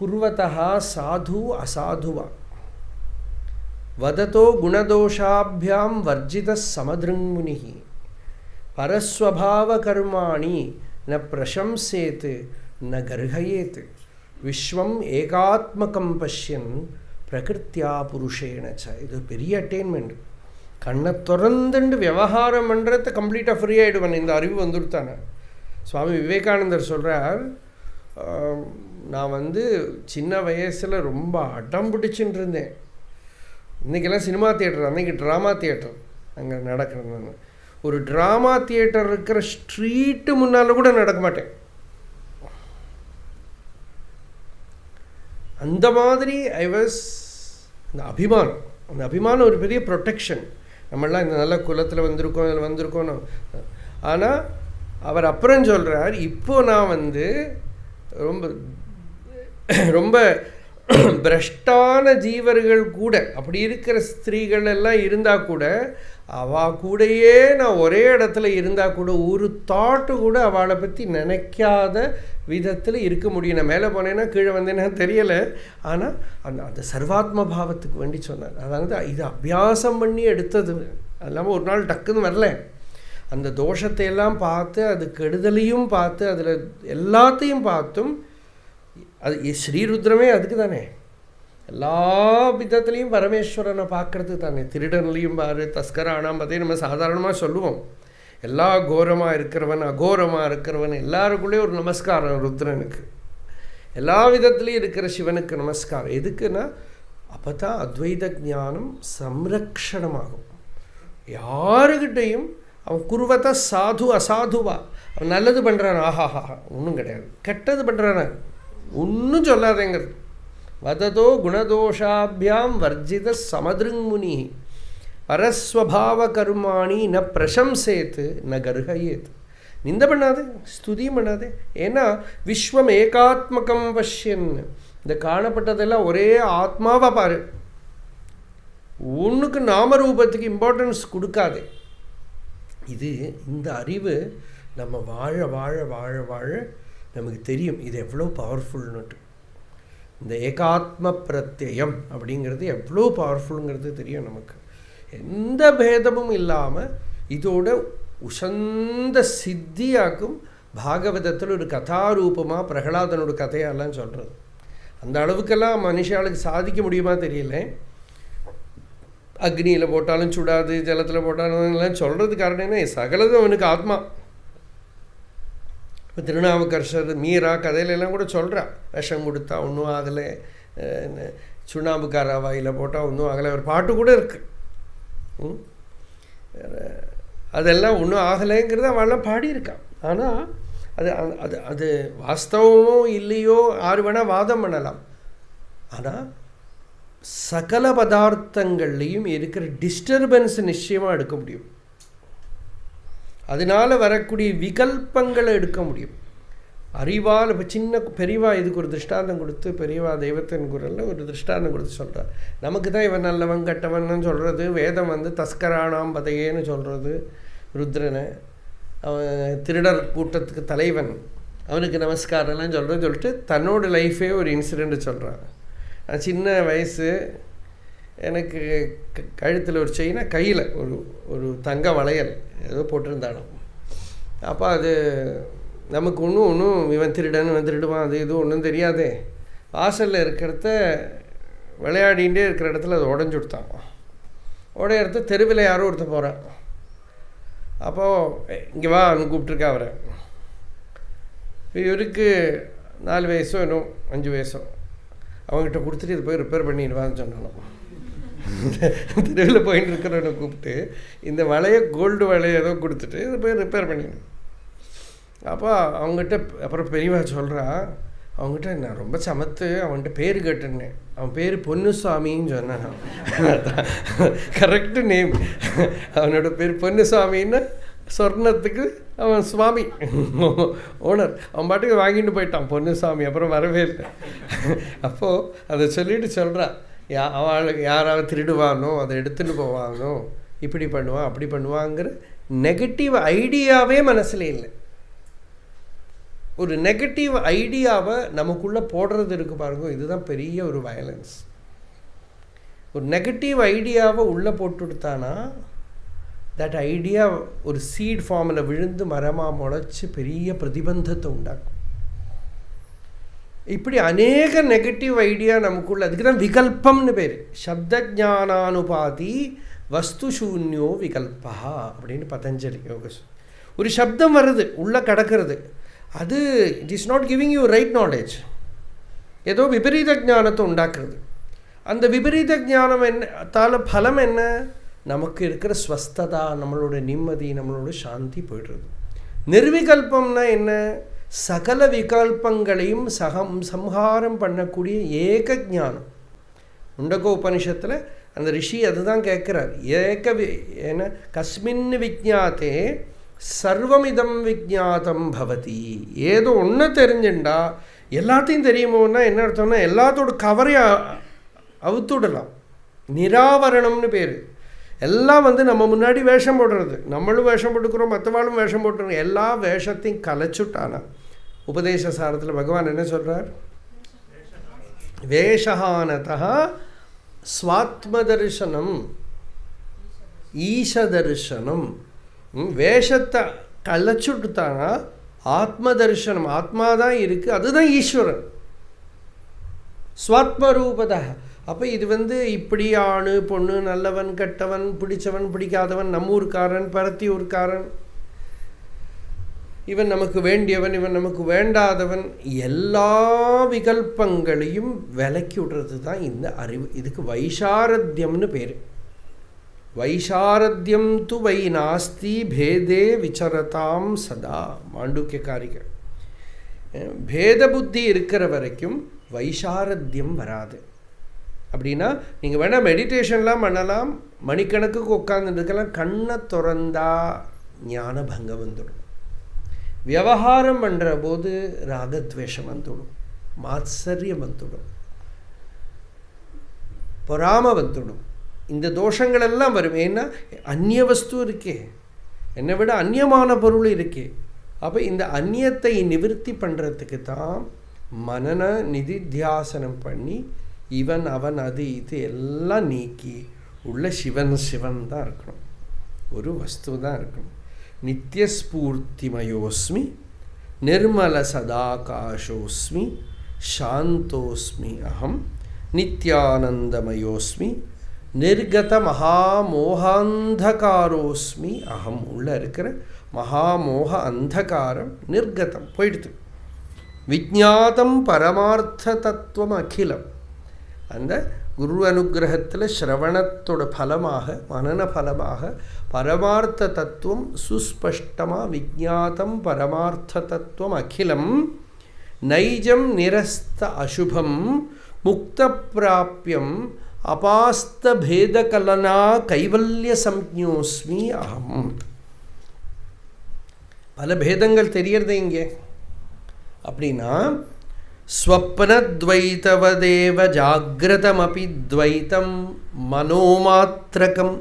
குர்வதா சாது அசாதுவா வததோ குணதோஷாபியாம் வர்ஜித சமதிருங்முனி பரஸ்வபாவ கர்மாணி ந பிரசம்சேத் ந கர்ஹயேத் விஸ்வம் ஏகாத்மகம் பஷ்யன் பிரகிருத்தியா புருஷேனச்ச. இது பெரிய அட்டைன்மெண்ட். கண்ணை திறந்துண்டு விவகாரம் பண்ணுறத கம்ப்ளீட்டாக ஃப்ரீ ஆகிடுவேன் இந்த அறிவு வந்துடுத்தானே. சுவாமி விவேகானந்தர் சொல்கிறார், நான் சின்ன வயசில் ரொம்ப அடம் பிடிச்சின்னு இருந்தேன். இன்றைக்கெல்லாம் சினிமா தியேட்டர், அன்றைக்கி ட்ராமா தியேட்டர் அங்கே நடக்கிறேன். ஒரு ட்ராமா தியேட்டர் இருக்கிற ஸ்ட்ரீட்டு முன்னால் கூட நடக்க மாட்டேன். அந்த மாதிரி இந்த அபிமானம் ஒரு பெரிய ப்ரொடெக்ஷன். நம்மளாம் இந்த நல்ல குலத்தில் வந்திருக்கோம், இதில் வந்திருக்கோம். ஆனால் அவர் அப்புறம் சொல்கிறார், இப்போ நான் ரொம்ப ரொம்ப பிரஷ்டான ஜீவர்கள் கூட, அப்படி இருக்கிற ஸ்திரீகள் எல்லாம் இருந்தால் கூட, அவள் கூடயே நான் ஒரே இடத்துல இருந்தால் கூட ஒரு தாட்டு கூட அவளை பற்றி நினைக்காத விதத்தில் இருக்க முடியும். நான் மேலே போனேன்னா கீழே வந்தேன்னா தெரியலை. ஆனால் அந்த சர்வாத்ம பாவத்துக்கு வேண்டி சொன்னார். அதாவது இது அபியாசம் பண்ணி எடுத்தது. அது இல்லாமல் ஒரு நாள் டக்குன்னு வரல. அந்த தோஷத்தை எல்லாம் பார்த்து, அது கெடுதலையும் பார்த்து, அதில் எல்லாத்தையும் பார்த்தும், அது ஸ்ரீருத்ரமே அதுக்கு தானே, எல்லா விதத்துலேயும் பரமேஸ்வரனை பார்க்கறது தானே. திருடன்லையும் பாரு, தஸ்கரானாம் பார்த்தே நம்ம சாதாரணமாக சொல்லுவோம். எல்லா கோரமாக இருக்கிறவன், அகோரமாக இருக்கிறவன், எல்லாருக்குள்ளேயும் ஒரு நமஸ்காரம் ருத்ரனுக்கு. எல்லா விதத்துலேயும் இருக்கிற சிவனுக்கு நமஸ்காரம். எதுக்குன்னா அப்போ தான் அத்வைத ஞானம் சம்ரக்ஷணமாகும். யாருக்கிட்டையும் அவன் குருவத்தை சாது அசாதுவா, அவன் நல்லது பண்ணுறான், ஆஹாஹா ஒன்றும் கிடையாது, கெட்டது பண்ணுறான் ஒன்றும் சொல்லாதேங்கிறது. வததோ குணதோஷாபியாம் வர்ஜித சமதிருங்முனி பரஸ்வபாவ கர்மாணி ந பிரசம்சேத்து ந கர்ஹயேத். நிந்த பண்ணாதே, ஸ்துதியும் பண்ணாதே. ஏன்னா விஸ்வம் ஏகாத்மகம் பஷ்யன், இந்த காணப்பட்டதெல்லாம் ஒரே ஆத்மாவாக பாரு, ஒன்றுக்கு நாமரூபத்துக்கு இம்பார்ட்டன்ஸ் கொடுக்காதே. இந்த அறிவு நம்ம வாழ வாழ வாழ வாழ நமக்கு தெரியும் இது எவ்வளோ பவர்ஃபுல்னுட்டு. இந்த ஏகாத்ம பிரத்யம் அப்படிங்கிறது எவ்வளோ பவர்ஃபுல்ங்கிறது தெரியும் நமக்கு. எந்த பேதமும் இல்லாமல் இதோட உசந்த சித்தியாக்கும் பாகவதத்தில் ஒரு கதாரூபமாக பிரகலாதனோட கதையெல்லாம் சொல்கிறது. அந்த அளவுக்கெல்லாம் மனுஷாளுக்கு சாதிக்க முடியுமா தெரியல. அக்னியில் போட்டாலும் சுடாது, ஜலத்தில் போட்டாலும் எல்லாம் சொல்கிறது காரணம் என்ன, சகலதும் அவனுக்கு ஆத்மா. இப்போ திருநாவுக்கரசர் மீரா கதையிலெல்லாம் கூட சொல்கிறா, விஷம் கொடுத்தா ஒன்றும் ஆகலை, சுண்ணாம்புக்கார வாயில் போட்டால் ஒன்றும் ஆகலை. ஒரு பாட்டு கூட இருக்குது. அதெல்லாம் ஒன்றும் ஆகலைங்கிறத அவெல்லாம் பாடியிருக்கான். ஆனால் அது அது அது வாஸ்தவமோ இல்லையோ யார் வேணால் வாதம் பண்ணலாம். ஆனால் சகல பதார்த்தங்கள்லேயும் இருக்கிற டிஸ்டர்பன்ஸ் நிச்சயமாக எடுக்க முடியும். அதனால் வரக்கூடிய விகல்பங்களை எடுக்க முடியும் அறிவால். இப்போ சின்ன பெரியவா இதுக்கு ஒரு திருஷ்டாந்தம் கொடுத்து, பெரியவா தெய்வத்தின் குரலில் ஒரு திருஷ்டாந்தம் கொடுத்து சொல்கிறார். நமக்கு தான் இவன் நல்லவன் கெட்டவன்னு சொல்கிறது, வேதம் தஸ்கராணாம் பதையேன்னு சொல்கிறது ருத்ரனை. அவன் திருடர் கூட்டத்துக்கு தலைவன், அவனுக்கு நமஸ்காரம்லாம் சொல்லிட்டு தன்னோட லைஃபே ஒரு இன்சிடெண்ட்டு சொல்கிறான். நான் சின்ன வயசு, எனக்கு கழுத்தில் ஒரு செயினா, கையில் ஒரு தங்க வளையல் ஏதோ போட்டிருந்தானோ. அப்போ அது நமக்கு ஒன்றும் இவன் திருடுவான் அது இது ஒன்றும் தெரியாதே. வாசலில் இருக்கிறத விளையாடிகிட்டே இருக்கிற இடத்துல அது உடஞ்சி விடுத்தான். உடைய இடத்த தெருவில் யாரோ ஒருத்தர் போகிறான். அப்போது இங்கே வா அவனு கூப்பிட்ருக்கா அவரை. இவருக்கு 4 வயசோ இன்னும் 5 வயசோ. அவங்ககிட்ட கொடுத்துட்டு இது போய் ரிப்பேர் பண்ணிடுவான்னு சொன்னாலும். தெருவில் போயின்னு இருக்கிறவனை கூப்பிட்டு இந்த வளைய கோல்டு வளைய ஏதோ கொடுத்துட்டு இது போய் ரிப்பேர் பண்ணிடணும். அப்போ அவங்ககிட்ட அப்புறம் பெரியவா சொல்கிறா, அவங்ககிட்ட நான் ரொம்ப சமத்து, அவன்கிட்ட பேர் கேட்டேன்னே. அவன் பேர் பொன்னுசாமின்னு சொன்னான். Correct name. அவனோட பேர் பொன்னுசாமின்னு, சொர்ணத்துக்கு அவன் சுவாமி ஓனர். அவன் பாட்டுக்கு வாங்கிட்டு போயிட்டான் பொன்னுசாமி, அப்புறம் வரவே இல்லை. அப்போது அதை சொல்லிட்டு சொல்கிறான், அவளுக்கு யாராவது திருடுவானோ அதை எடுத்துகிட்டு போவானோ, இப்படி பண்ணுவான் அப்படி பண்ணுவாங்கிற நெகட்டிவ் ஐடியாவே மனசில் இல்லை. ஒரு நெகட்டிவ் ஐடியாவை நமக்குள்ளே போடுறது இருக்குது பாருங்க, இதுதான் பெரிய ஒரு வயலன்ஸ். ஒரு நெகட்டிவ் ஐடியாவை உள்ளே போட்டுடுத்தானா தட் ஐடியா ஒரு சீட் ஃபார்மில் விழுந்து மரமாக முளைச்சி பெரிய பிரதிபந்தத்தை உண்டாக்கும். இப்படி அநேக நெகட்டிவ் ஐடியா நமக்குள்ள, அதுக்கு தான் விகல்பம்னு பேர். சப்தஜானானுபாதி வஸ்து சூன்யோ விகல்பா அப்படின்னு பதஞ்சலி யோக. ஒரு சப்தம் வருது உள்ளே கிடக்கிறது, அது it is not giving you right knowledge, ஏதோ விபரீத ஞானத்தை உண்டாக்குறது. அந்த விபரீத ஞானம் தால பலம் என்ன, நமக்கு இருக்கிற ஸ்வஸ்ததா, நம்மளோட நிம்மதி, நம்மளோட சாந்தி போய்டுறது. நிர்விகல்பம்னா என்ன, சகல விகல்பங்களையும் சம்ஹாரம் பண்ணக்கூடிய ஏக ஞானம். முண்டகோ உபனிஷத்தில் அந்த ரிஷி அதுதான் கேட்குறார். ஏன கஸ்மின் விஜ்ஞாத்தே சர்வமிதம் விஜ்ஞாதம் பவதி. ஏதோ ஒன்று தெரிஞ்சுண்டா எல்லாத்தையும் தெரியுமோன்னா என்ன அர்த்தம்னா எல்லாத்தோட கவரையும் அவுத்துடலாம். நிராவரணம்னு பேர். எல்லாம் நம்ம முன்னாடி வேஷம் போடுறது. நம்மளும் வேஷம் போட்டுக்கிறோம், மற்றவாளும் வேஷம் போட்டுக்கிறோம். எல்லா வேஷத்தையும் கலைச்சுட்டானா. உபதேச சாரத்தில் பகவான் என்ன சொல்கிறார்? வேஷஹானதா ஸ்வாத்மதர்சனம் ஈஷதர்சனம். வேஷத்தை கலைச்சுட்டானா ஆத்ம தரிசனம். ஆத்மா தான் இருக்குது, அதுதான் ஈஸ்வரன். ஸ்வாத்மரூபதா. அப்போ இது இப்படி ஆணு பொண்ணு, நல்லவன் கெட்டவன், பிடிச்சவன் பிடிக்காதவன், நம்மூர்காரன் பரத்தியூர்காரன், இவன் நமக்கு வேண்டியவன் இவன் நமக்கு வேண்டாதவன், எல்லா விகல்பங்களையும் விலக்கி விடுறது தான் இந்த அறிவு. இதுக்கு வைசாரத்யம்னு பேர். வைசாரத்யம் து வை நாஸ்தி பேதே விசரதாம் சதா. மாண்டூக்கிய காரிகை. பேத புத்தி இருக்கிற வரைக்கும் வைசாரத்யம் வராது. அப்படின்னா நீங்கள் வேணால் மெடிடேஷன்லாம் பண்ணலாம், மணிக்கணக்குக்கு உட்காந்துருக்கலாம், கண்ணை திறந்தா ஞான பங்கம் வந்துடும். விவகாரம் பண்ணுற போது ராகத்வேஷம் வந்துடும், மாத்சரியம் வந்துடும், பொறாமை வந்துடும். இந்த தோஷங்களெல்லாம் வரும். ஏன்னா அந்நிய வஸ்து இருக்கே, என்னை விட அந்நியமான பொருள் இருக்கே. அப்போ இந்த அந்நியத்தை நிவர்த்தி பண்ணுறதுக்கு தான் மனன நிதித்தியாசனம் பண்ணி இவன் அவன் அது இது எல்லாம் நீக்கி உள்ள சிவன் சிவன் தான் இருக்கணும், ஒரு வஸ்து தான் இருக்கணும். நித்யஸ்பூர்த்திமயோஸ்மி நிர்மல சதாகாஷோஸ்மி சாந்தோஸ்மி அகம் நித்யானந்தமயோஸ்மி நிர்கத மகாமோகாந்தகாரோஸ்மி அகம். உள்ள இருக்கிற மகாமோக அந்தகாரம் நிர்கதம் போயிடுது. விஜ்ஞாதம் பரமார்த்த தத்துவம் அகிலம். அந்த குரு அனுகிரகத்தில் ஸ்ரவணத்தோட பலமாக மனன பலமாக பரமார்த்த தத்துவம் சுஸ்பஷ்டமாக விஜ்ஞாதம் பரமார்த்த தத்துவம் அகிலம் நைஜம் நிரஸ்த அசுபம் முக்த பிராப்யம் அபாஸ்த பேதகலனா கைவல்ய சம்ஞோஸ்மி அகம். பல பேதங்கள் தெரியறது இங்கே. அப்படின்னா ஸ்வப்னத்வைதவதேவ ஜாக்ரதமபி துவைதம் மனோமாத்ரகம்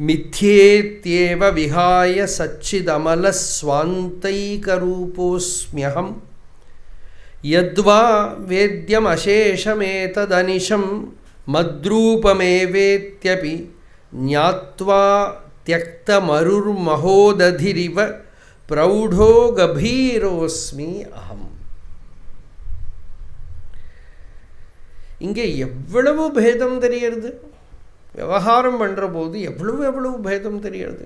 மித்யேத்யேவ விஹாய சச்சிதமல ஸ்வாந்தைகரூபோஸ்ம்யஹம் யத்வா வேத்யம் அசேஷமேததனிஷம் மத்ரூபமேவேத்யபி ஞாத்வா த்யக்தமருர்மஹோததிரிவ பிரௌಢோ கபீரோஸ்மி அகம். இங்கே எவ்வளவு பேதம் தெரியறது. விவகாரம் பண்ணுற போது எவ்வளவு பேதம் தெரியறது.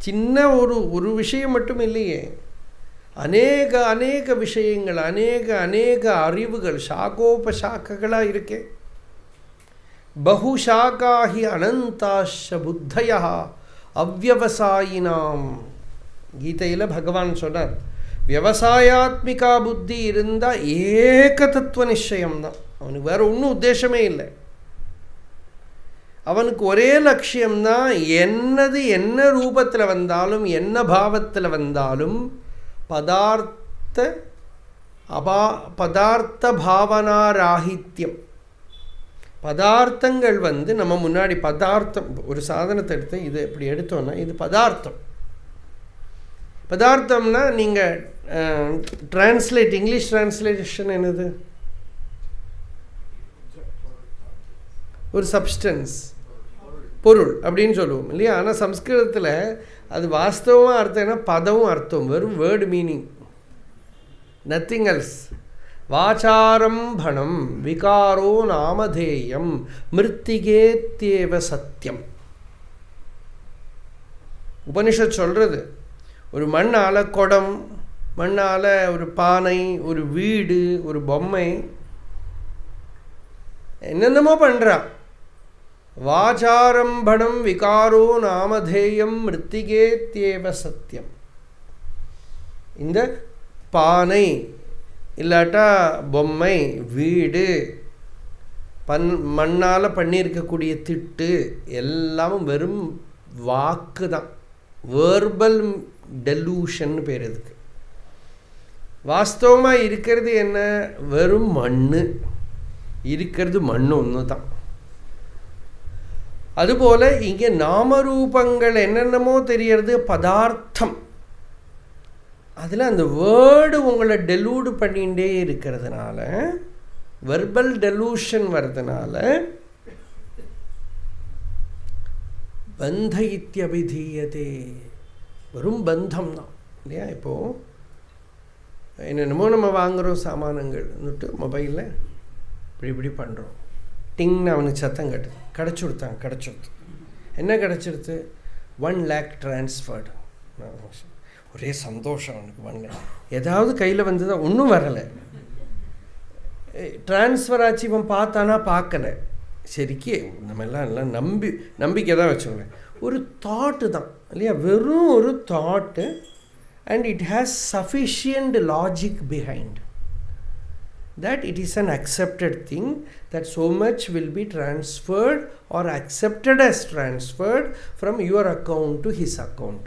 சின்ன ஒரு விஷயம் மட்டும் இல்லையே, அநேக விஷயங்கள், அநேக அறிவுகள் சாகோபசாக்களாக இருக்கே. பகுஷாகாஹி அனந்தாஷ புத்தயா அவ்வவசாயினாம். கீதையில் பகவான் சொன்னார், விவசாயாத்மிகா புத்தி இருந்தால் ஏக தத்துவ நிச்சயம்தான். அவனுக்கு வேறு ஒன்றும் உத்தேசமே இல்லை. அவனுக்கு ஒரே லட்சியம்தான், என்னது என்ன ரூபத்தில் வந்தாலும் என்ன பாவத்தில் வந்தாலும் பதார்த்த பாவனாராகித்யம். பதார்த்தங்கள் நம்ம முன்னாடி பதார்த்தம், ஒரு சாதனத்தை எடுத்து இது இப்படி எடுத்தோன்னா இது பதார்த்தம். பதார்த்தம்னா நீங்கள் இங்கிலீஷ் டிரான்ஸ்லேஷன் என்னது? ஒரு சப்ஸ்டன்ஸ், பொருள் அப்படின்னு சொல்லுவோம் இல்லையா? ஆனால் சம்ஸ்கிருதத்தில் அது வாஸ்தவமாக அர்த்தம் என்ன? பதவும் அர்த்தம், வெறும் வேர்டு மீனிங், நத்திங் எல்ஸ். வாசாரம்பணம் விகாரோ நாமதேயம் மிருத்திகேத்யேவ சத்தியம். உபனிஷத் சொல்கிறது, ஒரு மண்ணால் குடம், மண்ணால் ஒரு பானை, ஒரு வீடு, ஒரு பொம்மை, என்னென்னமோ பண்ணுறா. வாசாரம்பணம் விகாரோ நாமதேயம் மிருத்திகேத்யேவ சத்தியம். இந்த பானை இல்லாட்டா பொம்மை, வீடு, மண்ணால் பண்ணியிருக்கக்கூடிய திட்டு எல்லாமும் வெறும் வாக்கு தான். வேர்பல் டெலூஷன் பேர் இதுக்கு. வாஸ்தவமாக இருக்கிறது என்ன? வெறும் மண். இருக்கிறது மண் ஒன்று தான். அதுபோல் இங்கே நாமரூபங்கள் என்னென்னமோ தெரியறது பதார்த்தம். அதில் அந்த வேர்டு உங்களை டெலூடு பண்ணிகிட்டே இருக்கிறதுனால, வெர்பல் டெலூஷன் வர்றதுனால பந்த இத்தியபிதீயதே, வெறும் பந்தம் தான் இல்லையா? இப்போது என்னென்னமோ நம்ம வாங்குகிறோம் சாமானங்கள்னுட்டு மொபைலில் இப்படி பண்ணுறோம். டிங்னு அவனுக்கு சத்தம் கட்டுது. கிடச்சிடுத்து. என்ன கிடச்சிடுத்து? 1 lakh ட்ரான்ஸ்ஃபர்டு. ஒரே சந்தோஷம் அவனுக்கு. 1 lakh ஏதாவது கையில் வந்து தான், ஒன்றும் வரலை. ட்ரான்ஸ்ஃபர் ஆச்சு. இவன் பார்த்தானா? பார்க்கலை. சரிக்கு நம்ம எல்லாம் நம்பிக்கை தான் வச்சுக்கோங்க. ஒரு தாட்டு தான் இல்லையா? வெறும் ஒரு thought. And it has sufficient logic behind that it is an accepted thing, that so much will be transferred or accepted as transferred from your account to his account.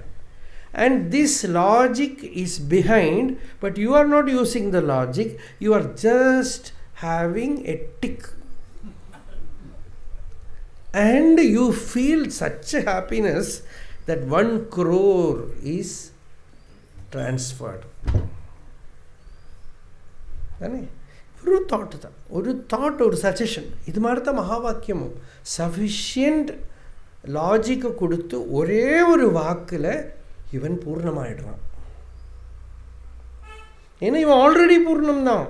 And this logic is behind, but you are not using the logic, you are just having a tick. And you feel such a happiness that 1 crore is transferred. தானே? ஒரு thought தான். ஒரு thought, ஒரு suggestion. இது மாதிரி தான் மகா வாக்கியமும். Sufficient லாஜிக்கை கொடுத்து ஒரே ஒரு வாக்கில் இவன் பூர்ணமாயிடுறான். ஏன்னா இவன் ஆல்ரெடி பூர்ணம்தான்.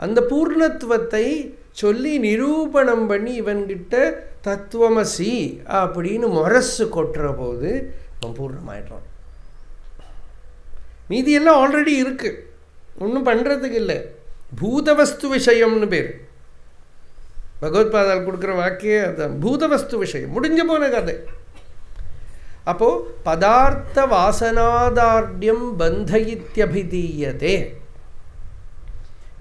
அந்த பூர்ணத்துவத்தை சொல்லி நிரூபணம் பண்ணி இவன்கிட்ட தத்துவமசி அப்படின்னு முரசு கொட்டுற போது இவன் பூர்ணமாயிடுறான். மீதியெல்லாம் ஆல்ரெடி இருக்குது, ஒன்றும் பண்ணுறதுக்கு இல்லை. பூதவஸ்து விஷயம்னு பேர். பகவத்பாதால் கொடுக்குற வாக்கியே அதுதான், பூதவஸ்து விஷயம். முடிஞ்ச போன கதை. அப்போது பதார்த்த வாசனாதார்டியம் பந்தயித்யபிதீயதே.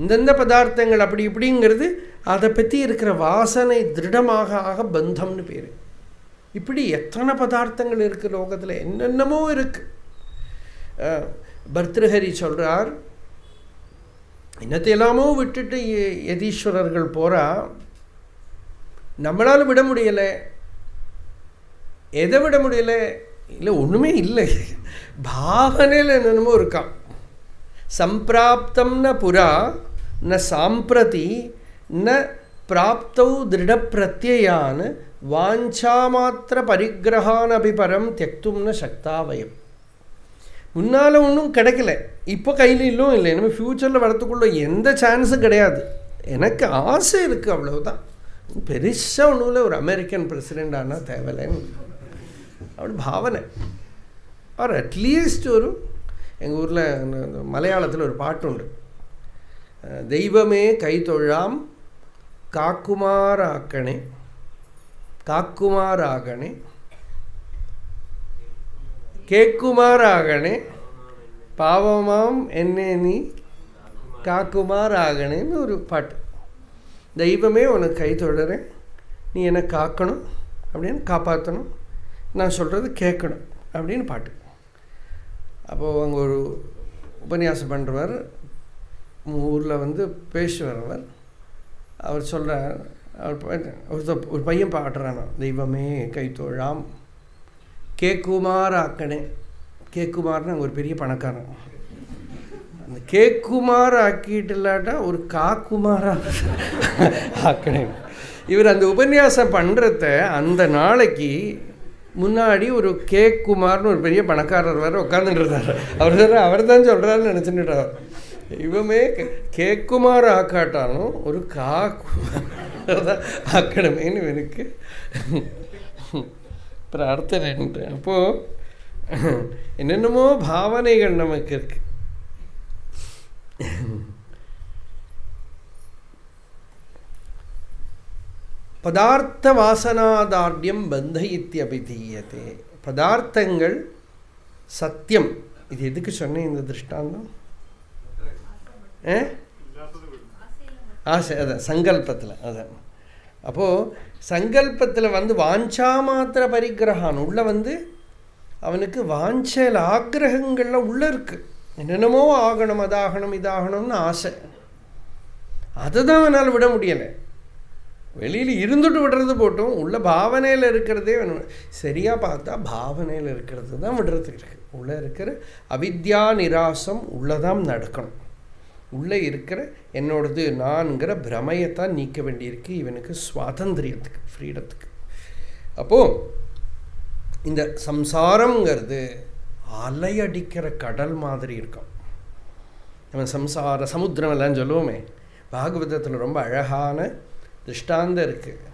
இந்தந்த பதார்த்தங்கள் அப்படி இப்படிங்கிறது அதை பற்றி இருக்கிற வாசனை திருடமாக ஆக பந்தம்னு பேர். இப்படி எத்தனை பதார்த்தங்கள் இருக்குது லோகத்தில், என்னென்னமோ இருக்குது. பர்திருஹரி சொல்கிறார், இன்னத்தையெல்லாமோ விட்டுட்டு யதீஸ்வரர்கள் போகிறா, நம்மளால் விட முடியலை. எதை விட முடியலை? இல்லை, ஒன்றுமே இல்லை, பாவனையில் என்னென்னமோ இருக்கான். சம்பிராப்தம் ந புரா ந சாம்பிரதி ந பிராப்தௌ திருட பிரத்யான் வாஞ்சாமாத்திர பரிகிரகான் அபிபரம் தியக்தும் ந சக்தாவயம். முன்னால் ஒன்றும் கிடைக்கல, இப்போ கையிலும் இல்லை, நம்ம ஃப்யூச்சரில் வரத்துக்குள்ள எந்த சான்ஸும் கிடையாது. எனக்கு ஆசை இருக்குது, அவ்வளவுதான். பெருசாக ஒன்றும் இல்லை, ஒரு அமெரிக்கன் பிரசிடெண்ட் ஆனால் தேவையில்லைன்னு அப்படி பாவனை. ஆர் அட்லீஸ்ட் ஒரு எங்கள் ஊரில் மலையாளத்தில் ஒரு பாட்டு உண்டு, தெய்வமே கைத்தொழாம் காக்குமாராக்கணே காக்குமாராகணே கேக்குமாராகணே பாவமாம் என்னே நீ காக்குமாராகணேன்னு ஒரு பாட்டு. தெய்வமே உனக்கு கை தொழுறேன், நீ என்னை காக்கணும் அப்படின்னு, காப்பாற்றணும், நான் சொல்கிறது கேட்கணும் அப்படின்னு பாட்டு. அப்போது அங்கே ஒரு உபன்யாசம் பண்ணுறவர், ஊரில் வந்து பேசுகிறவர், அவர் சொல்கிறார், ஒரு பையன் பாடுறானா, தெய்வமே கைத்தோழாம் கேக்குமார் ஆக்கணே. கேக்குமார்னு அங்கே ஒரு பெரிய பணக்காரன். அந்த கேக்குமார் ஆக்கிட்டு இல்லாட்டா ஒரு காக்குமாராக ஆக்கணே. இவர் அந்த உபன்யாசம் பண்ணுறத அந்த நாளைக்கு முன்னாடி ஒரு கேக்குமார்னு ஒரு பெரிய பணக்காரர் வேறு உட்காந்துட்டு இருந்தார். அவர் தான் சொல்கிறாருன்னு நினச்சிட்டுட்டார். இவமே கேக்குமார் ஆக்காட்டாலும் ஒரு காக்குமார் தான் ஆக்கணுமேன்னு எனக்கு பிரார்த்தனை. அப்போது என்னென்னமோ பாவனைகள் நமக்கு இருக்கு. பதார்த்த வாசனாதார்டியம் பந்த இத்தியபிதீயதே. பதார்த்தங்கள் சத்தியம், இது எதுக்கு சொன்னேன் இந்த திருஷ்டாந்தம்? ஆசை, அதான் சங்கல்பத்தில். அதான் அப்போது சங்கல்பத்தில் வந்து வாஞ்சா மாத்திர பரிகிரகான் உள்ள வந்து அவனுக்கு வாஞ்சல் ஆக்கிரகங்கள்லாம் உள்ளே இருக்குது. என்னென்னமோ ஆகணும், அதாகணும் இதாகணும்னு ஆசை. அதை தான் அவனால் விட முடியலை. வெளியில் இருந்துட்டு விடுறது போட்டும் உள்ள பாவனையில் இருக்கிறதே வேணும். சரியாக பார்த்தா பாவனையில் இருக்கிறது தான் விடுறதுக்கு இருக்குது. உள்ளே இருக்கிற அவித்யா நிராசம் உள்ளதான் நடக்கணும். உள்ளே இருக்கிற என்னோடது நான்கிற பிரமையத்தான் நீக்க வேண்டியிருக்கு இவனுக்கு, சுவாதந்திரியத்துக்கு, ஃப்ரீடத்துக்கு. அப்போது இந்த சம்சாரங்கிறது அலையடிக்கிற கடல் மாதிரி இருக்கும். நம்ம சம்சார சமுத்திரம் எல்லாம் சொல்லுவோமே, பாகவதத்தில் ரொம்ப அழகான திருஷ்டாந்தம் இருக்குது.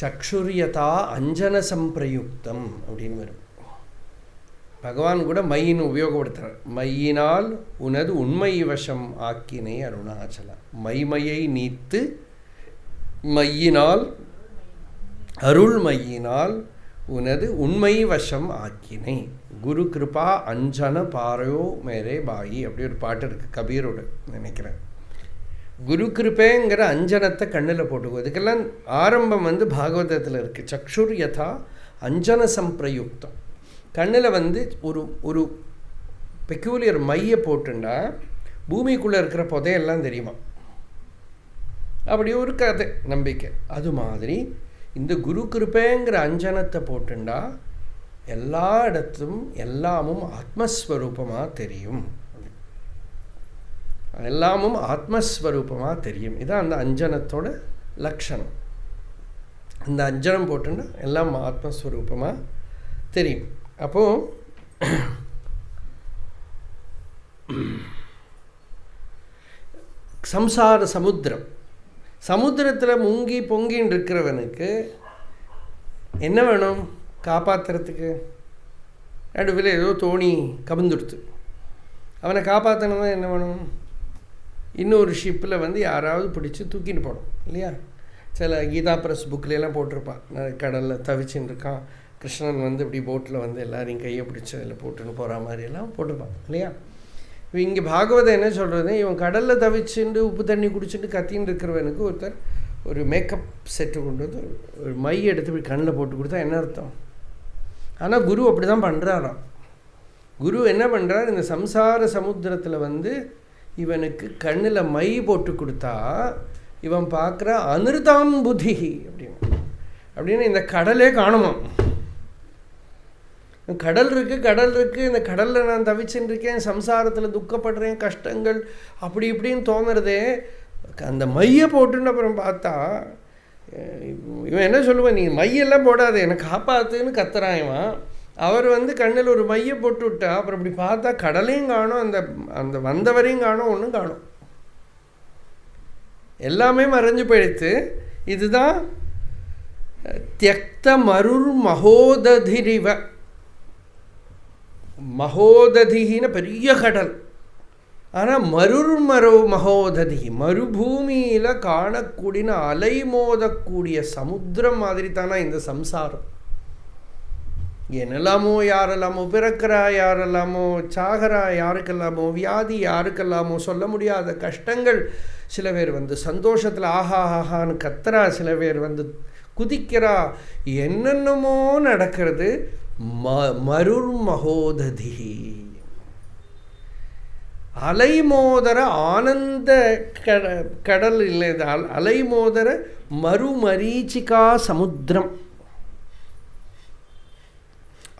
சக்ஷுரியதா அஞ்சன சம்பிரயுக்தம் அப்படின்னு வரும். பகவான் கூட மையின்னு உபயோகப்படுத்துகிறார். மையினால் உனது உண்மை வசம் ஆக்கினே அருணாச்சல. மைமையை நீத்து மையினால் அருள்மையினால் உனது உண்மை வசம் ஆக்கினை. குரு கிருபா அஞ்சன பாரையோ மேரே பாயி அப்படி ஒரு பாட்டு இருக்குது கபீரோட நினைக்கிறேன். குரு கிருப்பேங்கிற அஞ்சனத்தை கண்ணில் போட்டுக்கோ. இதுக்கெல்லாம் ஆரம்பம் வந்து பாகவதத்தில் இருக்குது. சக்ஷுர் யதா அஞ்சன சம்பிரயுக்தம். கண்ணில் வந்து ஒரு பெக்யூலியர் மையை போட்டுண்டா பூமிக்குள்ளே இருக்கிற புதையெல்லாம் தெரியுமா? அப்படி ஒரு கதை நம்பிக்கை. அது மாதிரி இந்த குரு கிருப்பேங்கிற அஞ்சனத்தை போட்டுண்டா எல்லா இடத்தும் எல்லாமும் ஆத்மஸ்வரூபமாக தெரியும். எல்லாமும் ஆத்மஸ்வரூபமாக தெரியும். இதான் அந்த அஞ்சனத்தோட லக்ஷணம். அந்த அஞ்சனம் போட்டுண்டா எல்லாம் ஆத்மஸ்வரூபமாக தெரியும். அப்போது சம்சார சமுத்திரத்தில் முங்கி பொங்கின்னு இருக்கிறவனுக்கு என்ன வேணும்? காப்பாற்றுறதுக்கு நடுவில் ஏதோ தோணி கவிழ்ந்துடுத்து. அவனை காப்பாற்றணும்னா என்ன வேணும்? இன்னொரு ஷிப்பில் வந்து யாராவது பிடிச்சி தூக்கிட்டு போகணும் இல்லையா? சில கீதா ப்ரெஸ் புக்கிலெல்லாம் போட்டிருப்பான். கடலில் தவிச்சுன்னு இருக்கான், கிருஷ்ணன் வந்து இப்படி போட்டில் வந்து எல்லாரையும் கையை பிடிச்சி அதில் போட்டுன்னு போகிற மாதிரியெல்லாம் போட்டிருப்பான் இல்லையா? இங்கே பாகவதம் என்ன சொல்கிறது? இவன் கடலில் தவிச்சுட்டு உப்பு தண்ணி குடிச்சிட்டு கத்தின்னு இருக்கிறவனுக்கு ஒருத்தர் ஒரு மேக்கப் செட்டு கொண்டு வந்து ஒரு மை எடுத்து இப்படி கண்ணில் போட்டு கொடுத்தா என்ன அர்த்தம்? ஆனால் குரு அப்படி தான் பண்ணுறாராம். குரு என்ன பண்ணுறார்? இந்த சம்சார சமுத்திரத்தில் வந்து இவனுக்கு கண்ணில் மை போட்டு கொடுத்தா இவன் பார்க்குற அனிருதாம் புத்தி அப்படின்னு இந்த கடலே காணுமா? கடல் இருக்குது, இந்த கடலில் நான் தவிச்சுன்னு இருக்கேன், சம்சாரத்தில் துக்கப்படுறேன், கஷ்டங்கள் அப்படி இப்படின்னு தோணுறதே. அந்த மையை போட்டுன்னு அப்புறம் பார்த்தா இவன் என்ன சொல்லுவான்? நீ மையெல்லாம் போடாது, என்னை காப்பாற்றுன்னு கத்துறான் இவன். அவர் வந்து கண்ணில் ஒரு மையை போட்டு விட்டா அப்புறம் இப்படி பார்த்தா கடலையும் காணும், அந்த வந்தவரையும் காணும், ஒன்றும் காணும், எல்லாமே மறைஞ்சு போயிடுத்து. இதுதான் தியக்த மருர் மகோததிரிவ. மகோததின்னு பெரிய கடல், ஆனால் மகோததி மறுபூமியில் காணக்கூடிய அலை மோதக்கூடிய சமுத்திரம் மாதிரி தானே இந்த சம்சாரம். என்னெல்லாமோ யாரெல்லாமோ பிறக்கிறா, யாரெல்லாமோ சாகரா, யாருக்கெல்லாமோ வியாதி, யாருக்கெல்லாமோ சொல்ல முடியாத கஷ்டங்கள். சில பேர் வந்து சந்தோஷத்தில் ஆஹா ஆஹான்னு கத்துறா, சில பேர் வந்து குதிக்கிறா, என்னென்னமோ நடக்கிறது. மருர் மகோததி அலைமோதர ஆனந்த கடல் இல்லை, அலைமோதர மறுமரீச்சிகா சமுத்திரம்.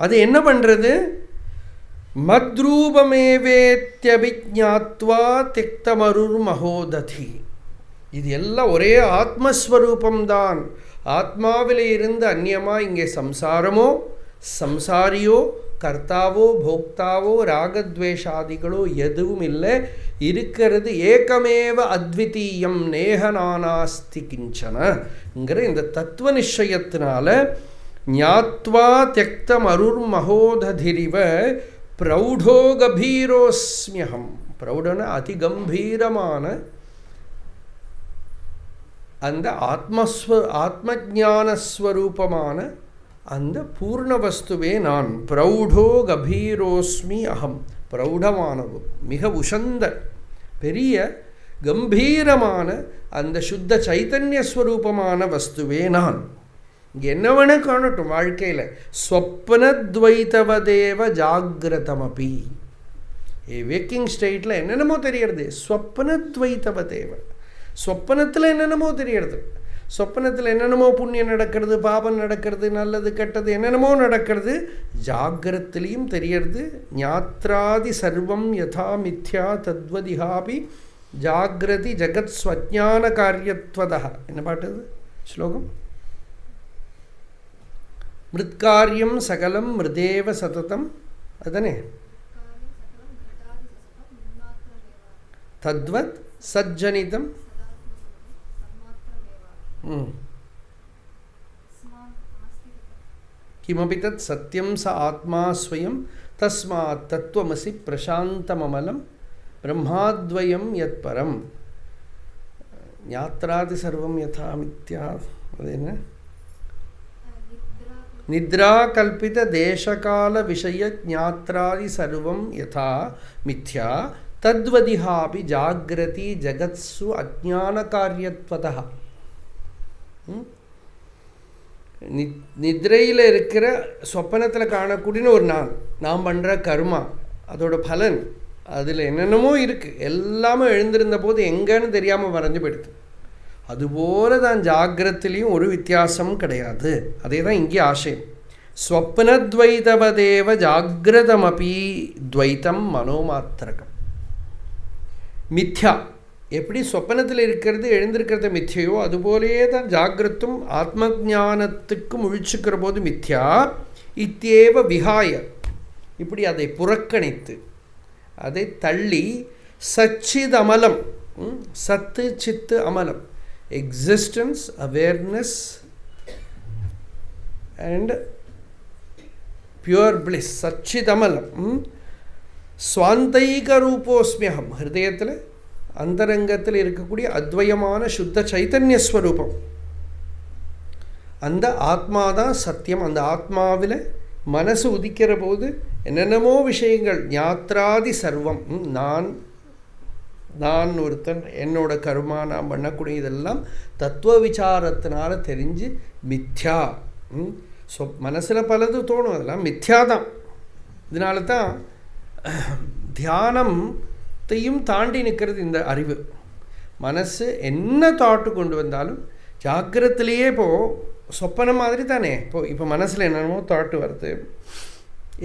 அது என்ன பண்ணுறது? மத்ரூபமேவேத்யபிஜ்ஞாத்வா திக்தமருர் மகோததி. இது எல்லாம் ஒரே ஆத்மஸ்வரூபம்தான். ஆத்மாவிலே இருந்து அந்நியமாக இங்கே சம்சாரமோ சம்சாரியோ கர்த்தாவோ போக்தாவோ ராகத்வேஷாதிகளோ எதுவும் இல்லை. இருக்கிறது ஏகமேவ அத்விதீயம் நேஹநானாஸ்தி கிஞ்சனங்கிற இந்த தத்துவ நிச்சயத்தினால ஞாத்வா தியக்தம் அருர் மகோததிரிவ பிரௌடோ கபீரோஸ்மியகம். பிரௌடன அதிகம்பீரமான அந்த ஆத்மஜானஸ்வரூபமான அந்த பூர்ண வஸ்துவே நான். பிரௌடோ கபீரோஸ்மி அகம். பிரௌடமானவு, மிக உசந்த பெரிய கம்பீரமான அந்த சுத்த சைத்தன்யஸ்வரூபமான வஸ்துவே நான். இங்கே என்ன வேணா காணட்டும் வாழ்க்கையில். ஸ்வப்னத்வைதவதேவ ஜாகிரதமபி. வேக்கிங் ஸ்டேட்டில் என்னென்னமோ தெரியறது. ஸ்வப்னத்வைதவதேவ, சொப்பனத்தில் என்னென்னமோ தெரியறது. சொப்பனத்தில் என்னென்னமோ புண்ணியம் நடக்கிறது, பாபம் நடக்கிறது, நல்லது கெட்டது என்னென்னமோ நடக்கிறது. ஜாகிரத்திலையும் தெரியறது. ஞாத்ராதி சர்வம் யதா மித்யா தத்வதிஹாபி ஜாகிரதி ஜகத் ஸ்வஜான காரியத்வதா. என்ன பாட்டுது ஸ்லோகம்? மிருத்காரியம் சகலம் மிருதேவ சததம். அதுதானே? தத்வத் சஜ்ஜனிதம் கிமபி தத் சத்யம் ச ஆத்மா ஸ்வயம் தஸ்மாத் தத்துவமசி பிரசாந்தமமலம் பிரம்மாத்வயம் யத் பரம். ஞாத்ராதி சர்வம் யதா மித்யா. அது என்ன? நித்ரா கல்பித தேசகால விஷய ஞாத்ராதி சர்வம் யதா மித்யா தத்வதிஹாபி ஜாகிரதி ஜகத்சு அஜ்ஞான காரியத்வதா. நித்ரையில் இருக்கிற சொப்பனத்தில் காணக்கூடிய ஒரு நாம் பண்ணுற கர்மா, அதோட பலன், அதில் என்னென்னமோ இருக்குது. எல்லாமே எழுந்திருந்த போது எங்கன்னு தெரியாமல் மறைஞ்சு போயிடுது. அதுபோல தான் ஜாகிரத்திலையும் ஒரு வித்தியாசம் கிடையாது. அதே தான் இங்கே ஆசயம். ஸ்வப்னத்வைதவதேவ ஜாகிரதமபி துவைத்தம் மனோமாத்திரகம். மித்யா எப்படி சொப்பனத்தில் இருக்கிறது எழுந்திருக்கிறது மித்யையோ அதுபோலேயே தான் ஜாகிரத்தும் ஆத்ம ஞானத்துக்கு முழிச்சுக்கிற போது மித்யா. இத்தேவ விஹாய, இப்படி அதை புறக்கணித்து அதை தள்ளி சச்சித் அமலம், சத்து சித்து அமலம், existence, awareness and pure bliss, சச்சித் அமலம். ஸ்வாந்தைக ரூபோஸ்மியகம், ஹிருதயத்தில் அந்தரங்கத்தில் இருக்கக்கூடிய அத்வயமான சுத்த சைத்தன்யஸ்வரூபம். அந்த ஆத்மாதான் சத்தியம். அந்த ஆத்மாவில் மனசு உதிக்கிற போது என்னென்னமோ விஷயங்கள், ஞாத்ராதி சர்வம், நான் ஒருத்தன், என்னோட கர்மா, நான் பண்ணக்கூடிய இதெல்லாம் தத்துவ விசாரத்தினால தெரிஞ்சு மித்யா. மனசில் பலது தோணும், அதெல்லாம் மித்யா தான். இதனால தான் தியானத்தையும் தாண்டி நிற்கிறது இந்த அறிவு. மனசு என்ன தாட்டு கொண்டு வந்தாலும் ஜாக்கிரத்திலேயே சொப்பனம் மாதிரி தானே. இப்போ மனசில் என்னென்னமோ தாட்டு வருது,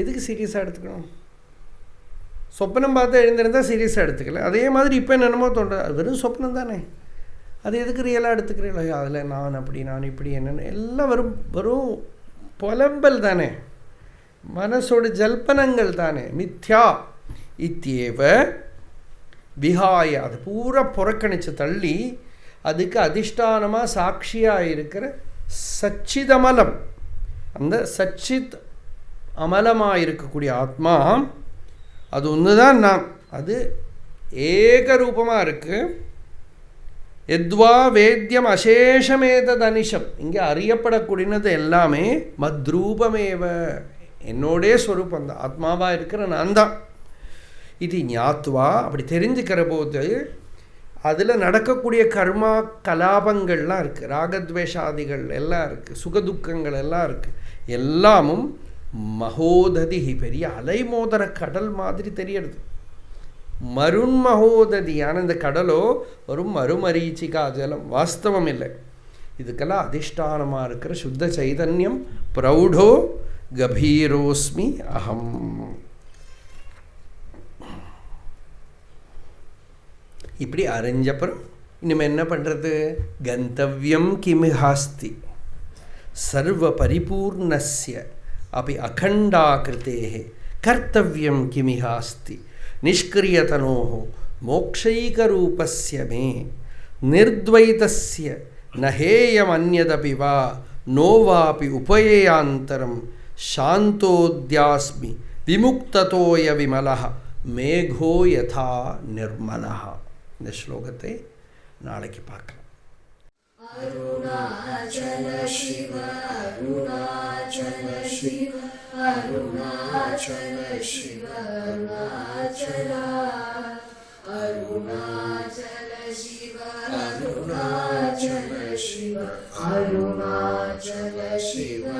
எதுக்கு சீரியஸாக எடுத்துக்கணும்? சொப்பனம் பார்த்து எழுந்திருந்தால் சீரியஸாக எடுத்துக்கல. அதே மாதிரி இப்போ என்னென்னமோ தோன்ற, அது வெறும் சொப்பனம் தானே, அது எதுக்கு ரியலாக எடுத்துக்கிறீங்களோ? அதில் நான் அப்படி, நான் இப்படி, என்னென்ன எல்லாம் வெறும் புலம்பல் தானே, மனசோட ஜல்பனங்கள் தானே. மித்யா இத்தியேவ விஹாய, அது பூரா புறக்கணிச்சு தள்ளி அதுக்கு அதிஷ்டானமாக சாட்சியாக இருக்கிற சச்சிதமலம், அந்த சச்சித் அமலமாக இருக்கக்கூடிய ஆத்மா, அது ஒன்று தான் நான். அது ஏகரூபமாக இருக்குது. எத்வா வேத்யம் அசேஷமேதத் அனிஷம், இங்கே அறியப்படக்கூடியது எல்லாமே மத்ரூபமேவ, என்னோடே ஸ்வரூபம் தான், ஆத்மாவாக இருக்கிற நான் தான். இது ஞாத்வா, அப்படி தெரிஞ்சுக்கிற போது அதில் நடக்கக்கூடிய கர்மா கலாபங்கள்லாம் இருக்குது, ராகத்வேஷாதிகள் எல்லாம் இருக்குது, சுகதுக்கங்கள் எல்லாம் இருக்குது. எல்லாமும் மகோததி, பெரிய அலைமோதர கடல் மாதிரி தெரியறது. மருண்மகோததியான இந்த கடலோ வரும் மறுமரீச்சிகா ஜலம், வாஸ்தவம் இல்லை. இதுக்கெல்லாம் அதிஷ்டானமாக இருக்கிற சுத்த சைதன்யம். பிரௌடோ கபீரோஸ்மி அகம். இப்படி அறிஞ்சப்புறம் இனிமேல் என்ன பண்ணுறது? கந்தவ்யம் கிமிஹாஸ்தி சர்வ பரிபூர்ணஸ்ய அபி அகண்டாகிருதேஹ கர்த்தவ்யம் கிமிஹாஸ்தி நிஷ்கிரியதனோஹ மோக்ஷைகரூபஸ்ய மே நிர்த்வைதஸ்ய நஹேயமன்யதபி வா நோவாபி உபயேயாந்தரம் சாந்தோத்யாஸ்மி விமுக்ததோய விமலஹ மேகோ யதா நிர்மலஹ. இந்த ஸ்லோகத்தை நாளைக்கு பார்க்கலாம். अरुणाचल शिव अरुणाचल शिव अरुणाचल शिव अरुणाचल अरुणाचल शिव अरुणाचल शिव अरुणाचल शिव